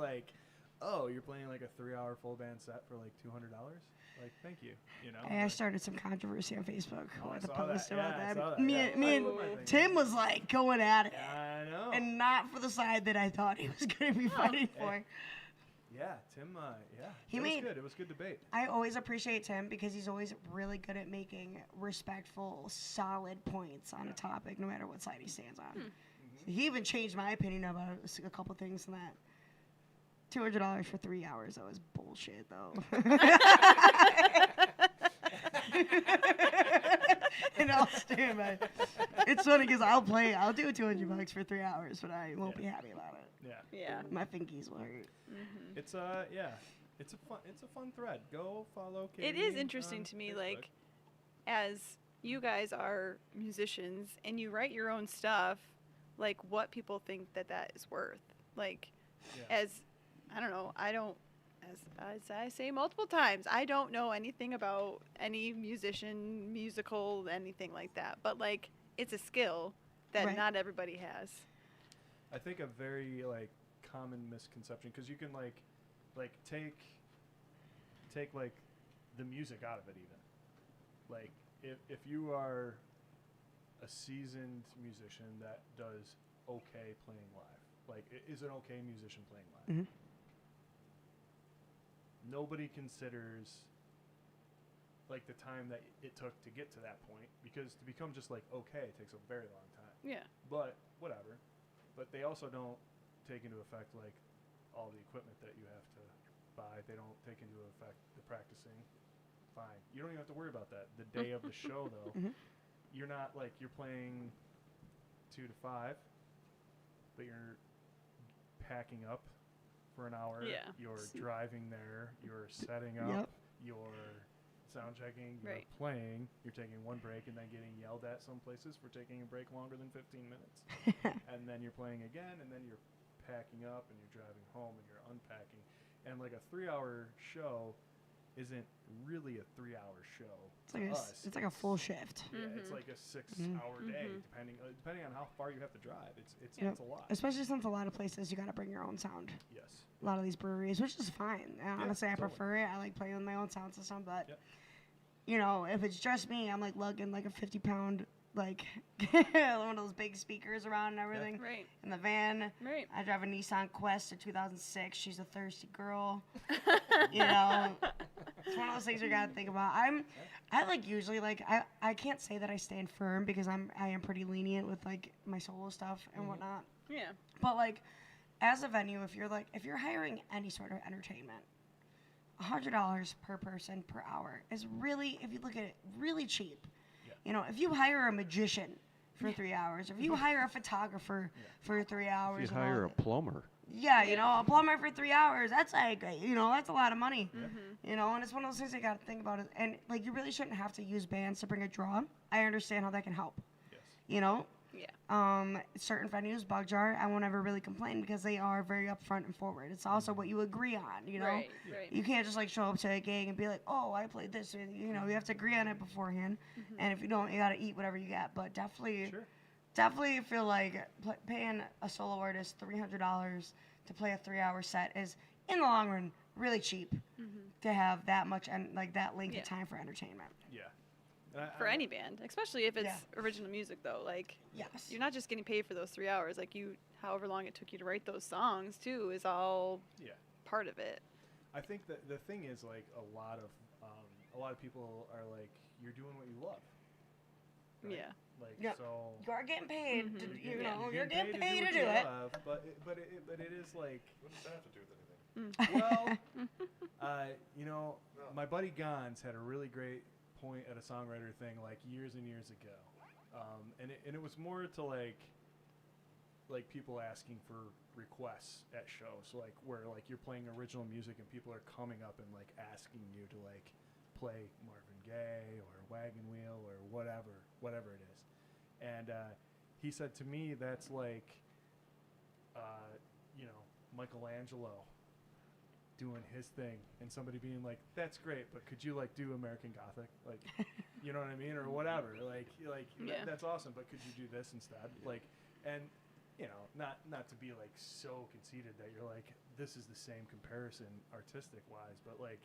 S7: oh, you're playing a 3-hour full band set for $200? Thank you.
S2: I started some controversy on Facebook
S7: Oh, I
S2: with a
S7: saw that.
S2: post
S7: Yeah,
S2: about
S7: I
S2: that.
S7: saw that.
S2: Me
S7: Yeah.
S2: and, me
S7: I
S2: and
S7: put my thing
S2: Tim
S7: in.
S2: was going at it,
S7: I know.
S2: and not for the side that I thought he was gonna be fighting for.
S7: Yeah, Tim. Yeah.
S2: He
S7: it
S2: made-
S7: was good. It was good debate.
S2: I always appreciate Tim because he's always really good at making respectful, solid points on a topic, no matter what side he stands on. He even changed my opinion about a couple things in that. $200 for 3 hours, that was bullshit, though. And I'll stand by it. It's funny because I'll do $200 for 3 hours, but I won't be happy about it.
S7: Yeah.
S4: Yeah.
S2: My fingies will hurt.
S7: It's yeah. It's a fun thread. Go follow Katie.
S4: It is interesting
S7: on
S4: to me,
S7: Facebook.
S4: as you guys are musicians and you write your own stuff, what people think that is worth. As I don't know, as I say multiple times, I don't know anything about any musician, musical, anything like that. But it's a skill that
S2: Right.
S4: not everybody has.
S7: I think a very common misconception, because you can take the music out of it even. If you are a seasoned musician that does okay playing live, is an okay musician playing live.
S2: Mhm.
S7: Nobody considers the time that it took to get to that point, because to become just okay takes a very long time.
S4: Yeah.
S7: But whatever. But they also don't take into effect all the equipment that you have to buy. They don't take into effect the practicing. Fine. You don't even have to worry about that. The day of the show, though,
S2: Mhm.
S7: you're not you're playing 2 to 5, but you're packing up for an hour.
S4: Yeah.
S7: You're driving there. You're setting up.
S2: Yep.
S7: You're sound checking. You're
S4: Right.
S7: playing. You're taking one break and then getting yelled at some places for taking a break longer than 15 minutes. And then you're playing again, and then you're packing up, and you're driving home, and you're unpacking. And a 3-hour show isn't really a 3-hour show to us.
S2: It's like a full shift.
S7: Yeah, it's a 6-hour day, depending on how far you have to drive. It's
S2: Yep.
S7: a lot.
S2: Especially since a lot of places you got to bring your own sound.
S7: Yes.
S2: A lot of these breweries, which is fine. Honestly, I
S7: totally.
S2: prefer it. I like playing with my own sound system, but
S7: Yep.
S2: if it's just me, I'm lugging a 50-pound like one of those big speakers around and everything
S4: Right.
S2: in the van.
S4: Right.
S2: I drive a Nissan Quest, a 2006. She's a thirsty girl. You know, it's one of those things you gotta think about. I like usually like I can't say that I stand firm because I am pretty lenient with like my solo stuff and whatnot.
S4: Yeah.
S2: But like as a venue, if you're hiring any sort of entertainment, $100 per person per hour is really, if you look at it, really cheap.
S7: Yeah.
S2: You know, if you hire a magician for 3 hours, if you hire a photographer for 3 hours,
S3: If you
S2: and all
S3: hire a
S2: that-
S3: plumber,
S2: yeah, you know, a plumber for 3 hours, that's like, you know, that's a lot of money.
S4: Mm-hmm.
S2: You know, and it's one of those things you got to think about it. And like, you really shouldn't have to use bands to bring a draw. I understand how that can help.
S7: Yes.
S2: You know,
S4: Yeah.
S2: certain venues, Bug Jar, I won't ever really complain because they are very upfront and forward. It's also what you agree on, you know.
S4: Right. Right.
S2: You can't just like show up to a gig and be like, oh, I played this. You know, you have to agree on it beforehand. And if you don't, you got to eat whatever you get. But definitely,
S7: Sure.
S2: definitely feel like paying a solo artist $300 to play a 3-hour set is, in the long run, really cheap to have that much and like that length
S4: Yeah.
S2: of time for entertainment.
S7: Yeah. And
S4: For any band, especially if it's
S2: Yeah.
S4: original music, though, like
S2: Yes.
S4: you're not just getting paid for those 3 hours. Like however long it took you to write those songs, too, is all
S7: Yeah.
S4: part of it.
S7: I think that the thing is like a lot of people are like, you're doing what you love. Right?
S4: Yeah.
S7: Like
S2: Yeah.
S7: so.
S2: You are getting paid,
S4: Mhm.
S2: to,
S7: You're
S2: you
S7: getting-
S2: know,
S7: you're
S2: you're getting paid to
S7: what
S2: do
S7: you
S2: it.
S7: love, but it is like,
S6: What does that have to do with anything?
S7: well, you know, my buddy Gons had a really great point at a songwriter thing like years and years ago, and it was more to like people asking for requests at shows, so like where like you're playing original music and people are coming up and like asking you to like play Marvin Gaye or Wagon Wheel or whatever it is, and he said to me that's like, you know, Michelangelo doing his thing and somebody being like, that's great, but could you like do American Gothic, like, you know what I mean, or whatever, like
S4: Yeah.
S7: that's awesome, but could you do this instead, like, and you know, not to be like so conceited that you're like, this is the same comparison artistic wise, but like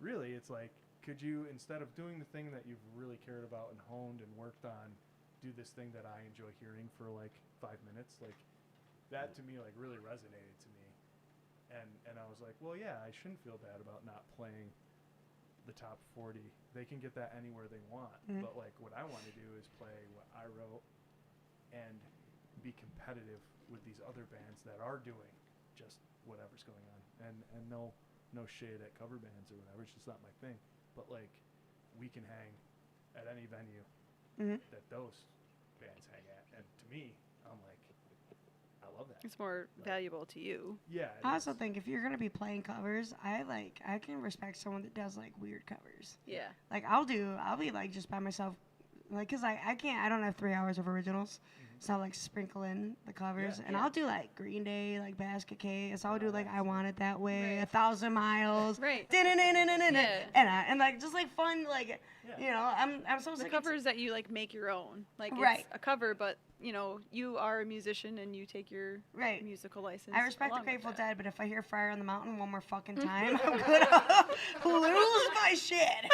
S7: really it's like, could you, instead of doing the thing that you've really cared about and honed and worked on, do this thing that I enjoy hearing for like 5 minutes, like that to me like really resonated to me. And I was like, well, yeah, I shouldn't feel bad about not playing the top 40. They can get that anywhere they want.
S2: Mhm.
S7: But like what I want to do is play what I wrote and be competitive with these other bands that are doing just whatever's going on. And no shade at cover bands or whatever. It's just not my thing. But like we can hang at any venue that those bands hang at. And to me, I'm like, I love that.
S4: It's more valuable to you.
S7: Yeah. it
S2: I also
S7: is.
S2: think if you're gonna be playing covers, I can respect someone that does like weird covers.
S4: Yeah.
S2: Like I'll be like just by myself, like, cause I don't have 3 hours of originals, so I'll like sprinkle in the covers,
S7: Yeah.
S2: and
S4: Yeah.
S2: I'll do like Green Day, like Basket Case. I'll do like I Want It That Way,
S4: Right.
S2: 1,000 Miles,
S4: Right.
S2: and and like just like fun, like
S7: Yeah.
S2: you know, I'm so
S4: The
S2: sick of
S4: covers that you like make your own. Like
S2: Right.
S4: it's a cover, but you know, you are a musician and you take your
S2: right.
S4: musical license.
S2: I respect the
S4: along with
S2: Grateful
S4: that.
S2: Dead, but if I hear Fire on the Mountain one more fucking time, I'm gonna lose my shit.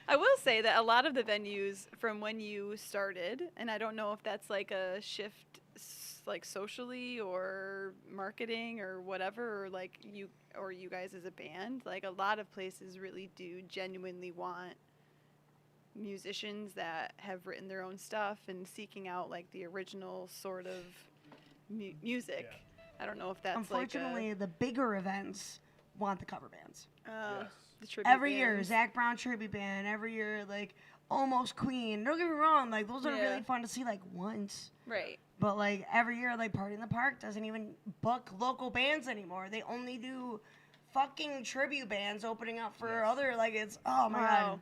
S4: I will say that a lot of the venues from when you started, and I don't know if that's like a shift like socially or marketing or whatever, or like you guys as a band, like a lot of places really do genuinely want musicians that have written their own stuff and seeking out like the original sort of music. I don't know if that's
S2: Unfortunately, the bigger events want the cover bands.
S4: like
S7: Yes.
S4: the tribute
S2: Every year,
S4: bands.
S2: Zach Brown tribute band. Every year, like Almost Queen. Don't get me wrong, like those are
S4: Yeah.
S2: really fun to see like once.
S4: Right.
S2: But like every year, like Party in the Park doesn't even book local bands anymore. They only do fucking tribute bands opening up for
S7: Yes.
S2: other like it's oh my
S4: Wow.
S2: god.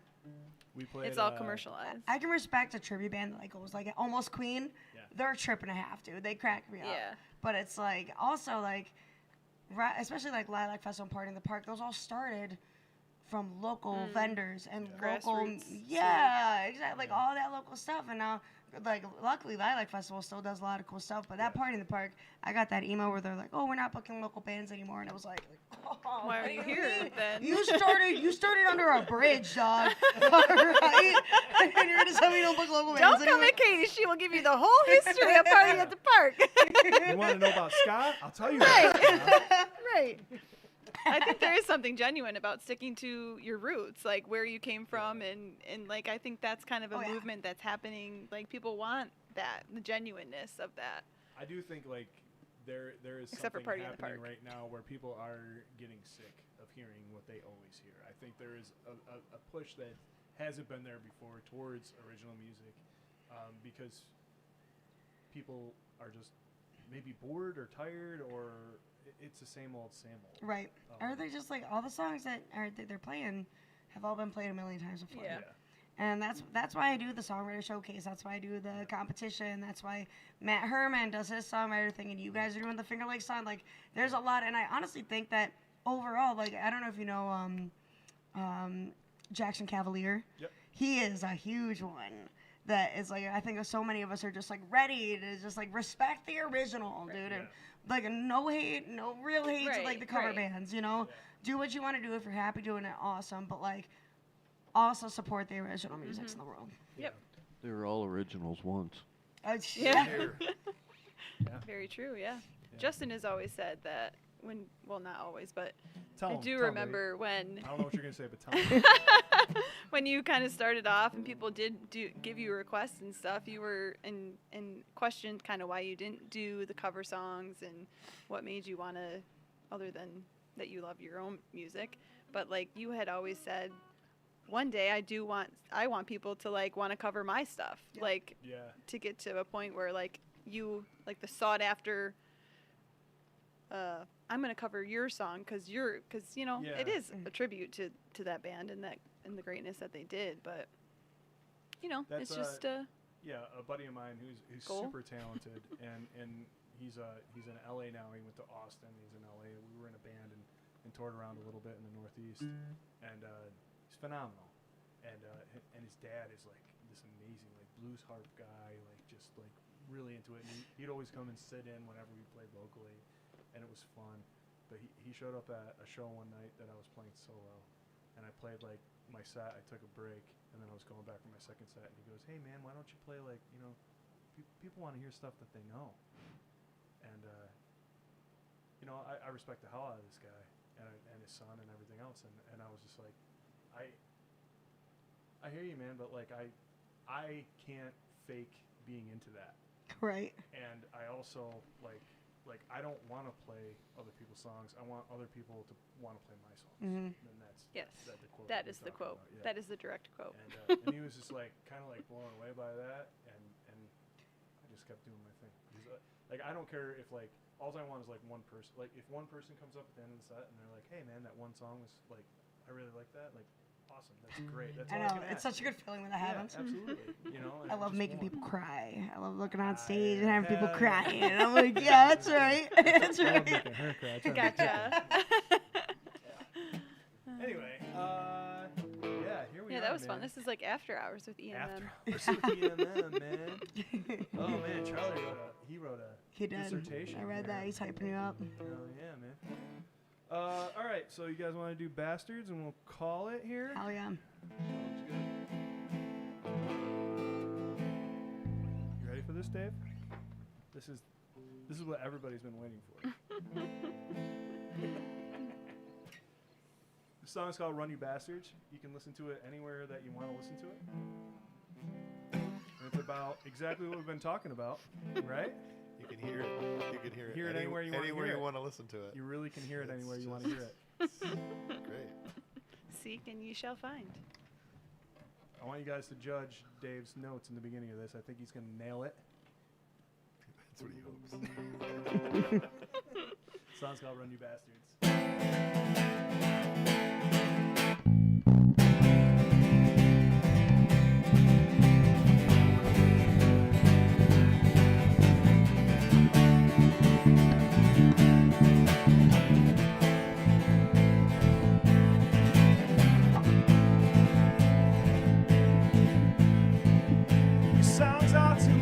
S7: We played.
S4: It's all commercialized.
S2: I can respect a tribute band that like goes like Almost Queen.
S7: Yeah.
S2: They're a trip and a half, dude. They crack me up.
S4: Yeah.
S2: But it's like also like, especially like Lilac Festival and Party in the Park. Those all started from local vendors and local.
S4: Grassroots
S2: Yeah, exactly. Like all that local stuff, and now like, luckily Lilac Festival still does a lot of cool stuff, but that Party in the Park, I got that email where they're like, oh, we're not booking local bands anymore, and I was like, oh,
S4: Why are you here then?
S2: You started under a bridge, dog. All right? And you're gonna tell me you don't book local bands
S4: Don't come
S2: anymore?
S4: at Katie. She will give you the whole history of Party at the Park.
S7: You want to know about ska? I'll tell you about ska.
S4: Right. I think there is something genuine about sticking to your roots, like where you came from, and like I think that's kind of a movement that's happening. Like people want that, the genuineness of that.
S7: I do think like there is
S4: Except for
S7: something
S4: Party in the
S7: happening
S4: Park.
S7: right now where people are getting sick of hearing what they always hear. I think there is a push that hasn't been there before towards original music because people are just maybe bored or tired, or it's the same old, same old.
S2: Right. Or they're just like all the songs that they're playing have all been played a million times before.
S4: Yeah.
S2: And that's why I do the songwriter showcase. That's why I do the competition. That's why Matt Herman does his songwriter thing, and you guys are doing the Finger Lakes song. Like, there's a lot, and I honestly think that overall, like, I don't know if you know Jackson Cavalier.
S7: Yep.
S2: He is a huge one. That is like, I think so many of us are just like ready to just like respect the original, dude. And like no hate, no real hate to like the cover bands, you know. Do what you want to do. If you're happy doing it, awesome. But like, also support the original musics in the world.
S4: Yep.
S3: They were all originals once.
S4: Yeah. Very true. Yeah. Justin has always said that well, not always, but I do remember when.
S7: I don't know what you're gonna say, but tell me.
S4: When you kind of started off and people did give you requests and stuff, you were and questioned kind of why you didn't do the cover songs and what made you want to, other than that you love your own music. But like you had always said, one day I want people to like want to cover my stuff, like to get to a point where like you like the sought after. I'm gonna cover your song because you know it is a tribute to that band and the greatness that they did, but you know
S7: That's,
S4: it's just
S7: a buddy of mine who's
S4: goal.
S7: super talented and he's in LA now. He went to Austin. He's in LA. We were in a band and toured around a little bit in the Northeast, and he's phenomenal. And his dad is like this amazing like blues harp guy, like just like really into it. And he'd always come and sit in whenever we played locally, and it was fun. But he showed up at a show one night that I was playing solo, and I played like my set. I took a break, and then I was going back for my second set, and he goes, "Hey man, why don't you play like, you know, people want to hear stuff that they know." And you know, I respect the hell out of this guy and his son and everything else, and I was just like, I hear you, man, but like I can't fake being into that.
S2: Right.
S7: And I also like I don't want to play other people's songs. I want other people to want to play my songs. And that's the quote.
S4: That
S7: we
S4: is the
S7: talked
S4: quote.
S7: about, yeah.
S4: That is the direct quote.
S7: And he was just like kind of like blown away by that, and I just kept doing my thing. Like I don't care if like all I want is like one person. Like if one person comes up at the end of the set and they're like, "Hey man, that one song was like I really like that." Like awesome, that's great. That's
S2: I
S7: all
S2: know,
S7: I can
S2: it's
S7: ask.
S2: such a good feeling when that happens.
S7: Absolutely. You know,
S2: I love
S7: just
S2: making
S7: one.
S2: people cry. I love looking on stage and having people
S7: hell
S2: cry.
S7: yeah.
S2: And I'm like, yeah, that's right. That's
S7: I love
S2: right.
S7: making her cry. Trying to make
S4: Gotcha.
S7: Anyway, here we are.
S4: Yeah, that was fun.
S7: man.
S4: This is like after hours with EMM.
S7: After hours with EMM, man. Oh man, Charlie wrote a
S2: He did.
S7: dissertation.
S2: I read
S7: here.
S2: that. He's hyping you up.
S7: Oh yeah, man. All right, so you guys want to do Bastards, and we'll call it here.
S2: Hell yeah.
S7: Sounds good. You ready for this, Dave? This is what everybody's been waiting for. The song is called "Run You Bastards." You can listen to it anywhere that you want to listen to it. And it's about exactly what we've been talking about, right?
S6: You can hear it. You can hear it.
S7: Hear it anywhere you want to hear it.
S6: want to listen to it.
S7: You really can hear it
S6: It's
S7: anywhere you want to hear it.
S6: Great.
S4: Seek and ye shall find.
S7: I want you guys to judge Dave's notes in the beginning of this. I think he's going to nail it.
S6: That's what he hopes.
S7: Song's called "Run You Bastards." Sounds out to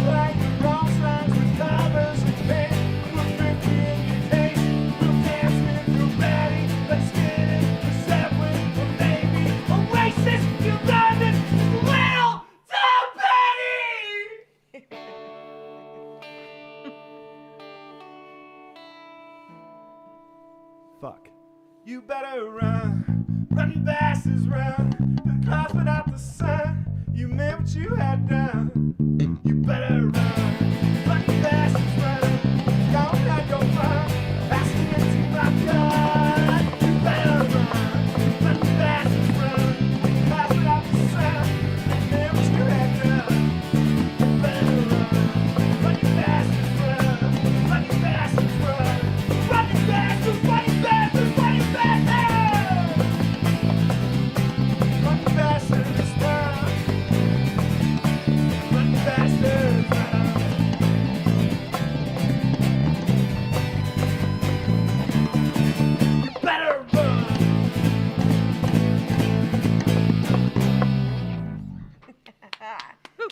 S1: Like the wrong signs with covers and paint. We're 50 in your case. We'll dance with your baddie. Let's get it. The Zeppelin or maybe Oasis. You love it. Little Tom Petty. Fuck. You better run, run fast as run. The clouds put out the sun. You meant what you had done. You better run, run fast as run. Don't have your fun. Asking into my blood. You better run fast as run. The clouds put out the sun. You meant what you had done. You better run fast as run. Run fast as run. Run fast as run.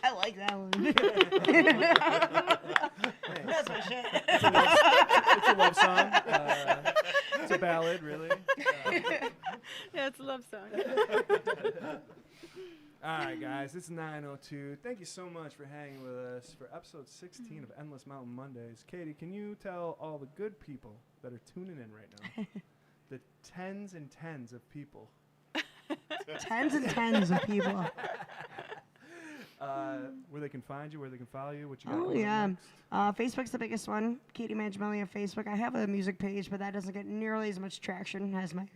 S2: I like that one. That's my shit.
S7: It's a love song. It's a ballad, really.
S4: Yeah, it's a love song.
S7: All right, guys, it's 9:02. Thank you so much for hanging with us for episode 16 of Endless Mountain Mondays. Katie, can you tell all the good people that are tuning in right now, the tens and tens of people,
S2: Tens and tens of people.
S7: where they can find you, where they can follow you, what you got
S2: Oh,
S7: going
S2: yeah.
S7: on next?
S2: Facebook's the biggest one. Katie Mangiamelli on Facebook. I have a music page, but that doesn't get nearly as much traction as my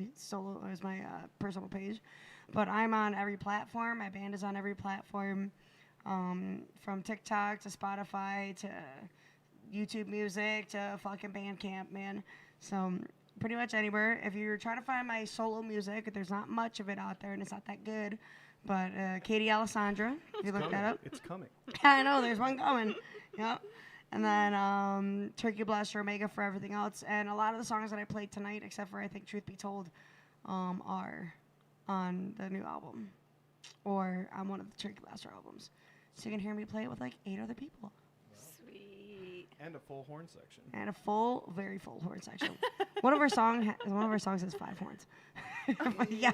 S2: personal page. But I'm on every platform. My band is on every platform, from TikTok to Spotify to YouTube Music to fucking Bandcamp, man. So pretty much anywhere. If you're trying to find my solo music, there's not much of it out there, and it's not that good. But Katie Alessandra, if you look that up.
S7: It's coming.
S2: I know, there's one coming. Yep. And then Turkey Blaster Omega for everything else. And a lot of the songs that I played tonight, except for I think Truth Be Told, are on the new album. Or on one of the Turkey Blaster albums. So you can hear me play it with like 8 other people.
S4: Sweet.
S7: And a full horn section.
S2: And a full, very full horn section. One of our songs has 5 horns. Yeah.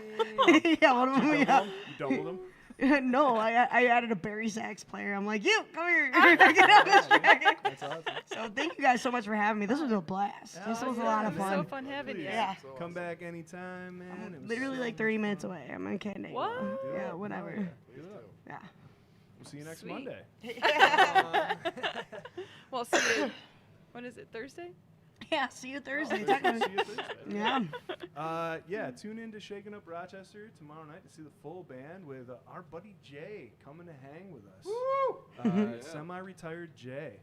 S2: Yeah, one of them, yeah.
S7: You doubled them?
S2: No, I added a Barry sax player. I'm like, you, come here. Get on this track.
S7: That's awesome.
S2: So thank you guys so much for having me. This was a blast. This was a lot of
S4: It was
S2: fun.
S4: so fun having you.
S2: Yeah.
S7: Come back anytime, man. It was
S2: Literally
S7: so
S2: like 30 minutes away. I'm in Canada.
S4: What?
S2: Yeah, whatever.
S7: Do it.
S2: Yeah.
S7: We'll see you next
S4: Sweet.
S7: Monday.
S4: Well, see you. What is it? Thursday?
S2: Yeah, see you Thursday.
S7: See
S2: technically.
S7: you Thursday.
S2: Yeah.
S7: Yeah, tune in to Shaking Up Rochester tomorrow night to see the full band with our buddy Jay coming to hang with us. Semi-retired Jay.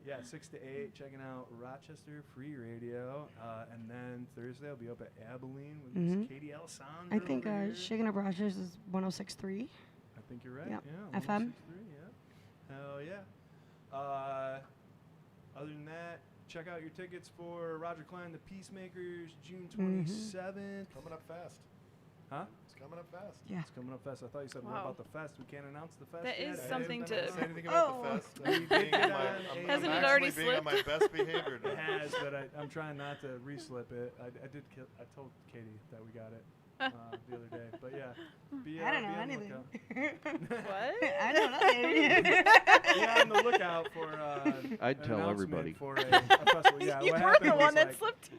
S7: Yeah, 6 to 8, checking out Rochester Free Radio. And then Thursday I'll be up at Abilene with Miss Katie Alessandra.
S2: I think
S7: over here.
S2: Shaking Up Rogers is 106.3.
S7: I think you're right.
S2: Yep.
S7: Yeah.
S2: FM.
S7: 106.3, yeah. Hell yeah. Other than that, check out your tickets for Roger Klein, The Peacemakers, June 27th.
S6: Coming up fast.
S7: Huh?
S6: It's coming up fast.
S2: Yeah.
S7: It's coming up fast. I thought you said more
S4: Wow.
S7: about the fest. We can't announce the fest
S4: That
S7: yet.
S4: is
S7: I
S4: something
S7: didn't
S4: to-
S6: Say anything about the fest.
S7: We did get on a-
S4: Hasn't
S6: I'm
S4: it already
S6: actually being on my best behavior now.
S7: It has, but I'm trying not to re-slip it. I told Katie that we got it the other day. But yeah.
S2: I don't know
S7: be on the
S2: anything.
S7: lookout.
S4: What?
S2: I don't know.
S7: Be on the lookout for
S3: I'd
S7: an
S3: tell
S7: announcement
S3: everybody.
S7: For a festival. Yeah,
S4: You
S7: what
S4: were
S7: happened
S4: the
S7: was,
S4: one that
S7: like,
S4: slipped.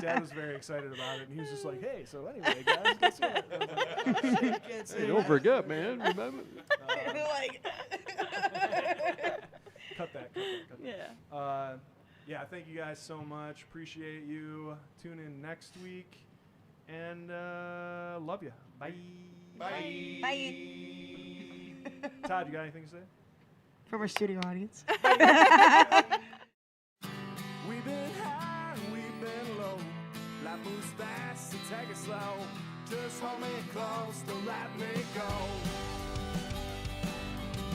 S7: Dad was very excited about it, and he was just like, "Hey, so anyway, guys, guess what?" I was like, "Oh, shit, you can't say
S3: Hey,
S7: that."
S3: don't forget, man. Remember?
S2: Like,
S7: Cut that.
S4: Yeah.
S7: Yeah, thank you guys so much. Appreciate you. Tune in next week, and love you. Bye.
S6: Bye.
S2: bye.
S7: Todd, you got anything to say?
S2: From our studio audience.
S1: We've been high, we've been low. Life moves fast, so take it slow. Just hold me close, don't let me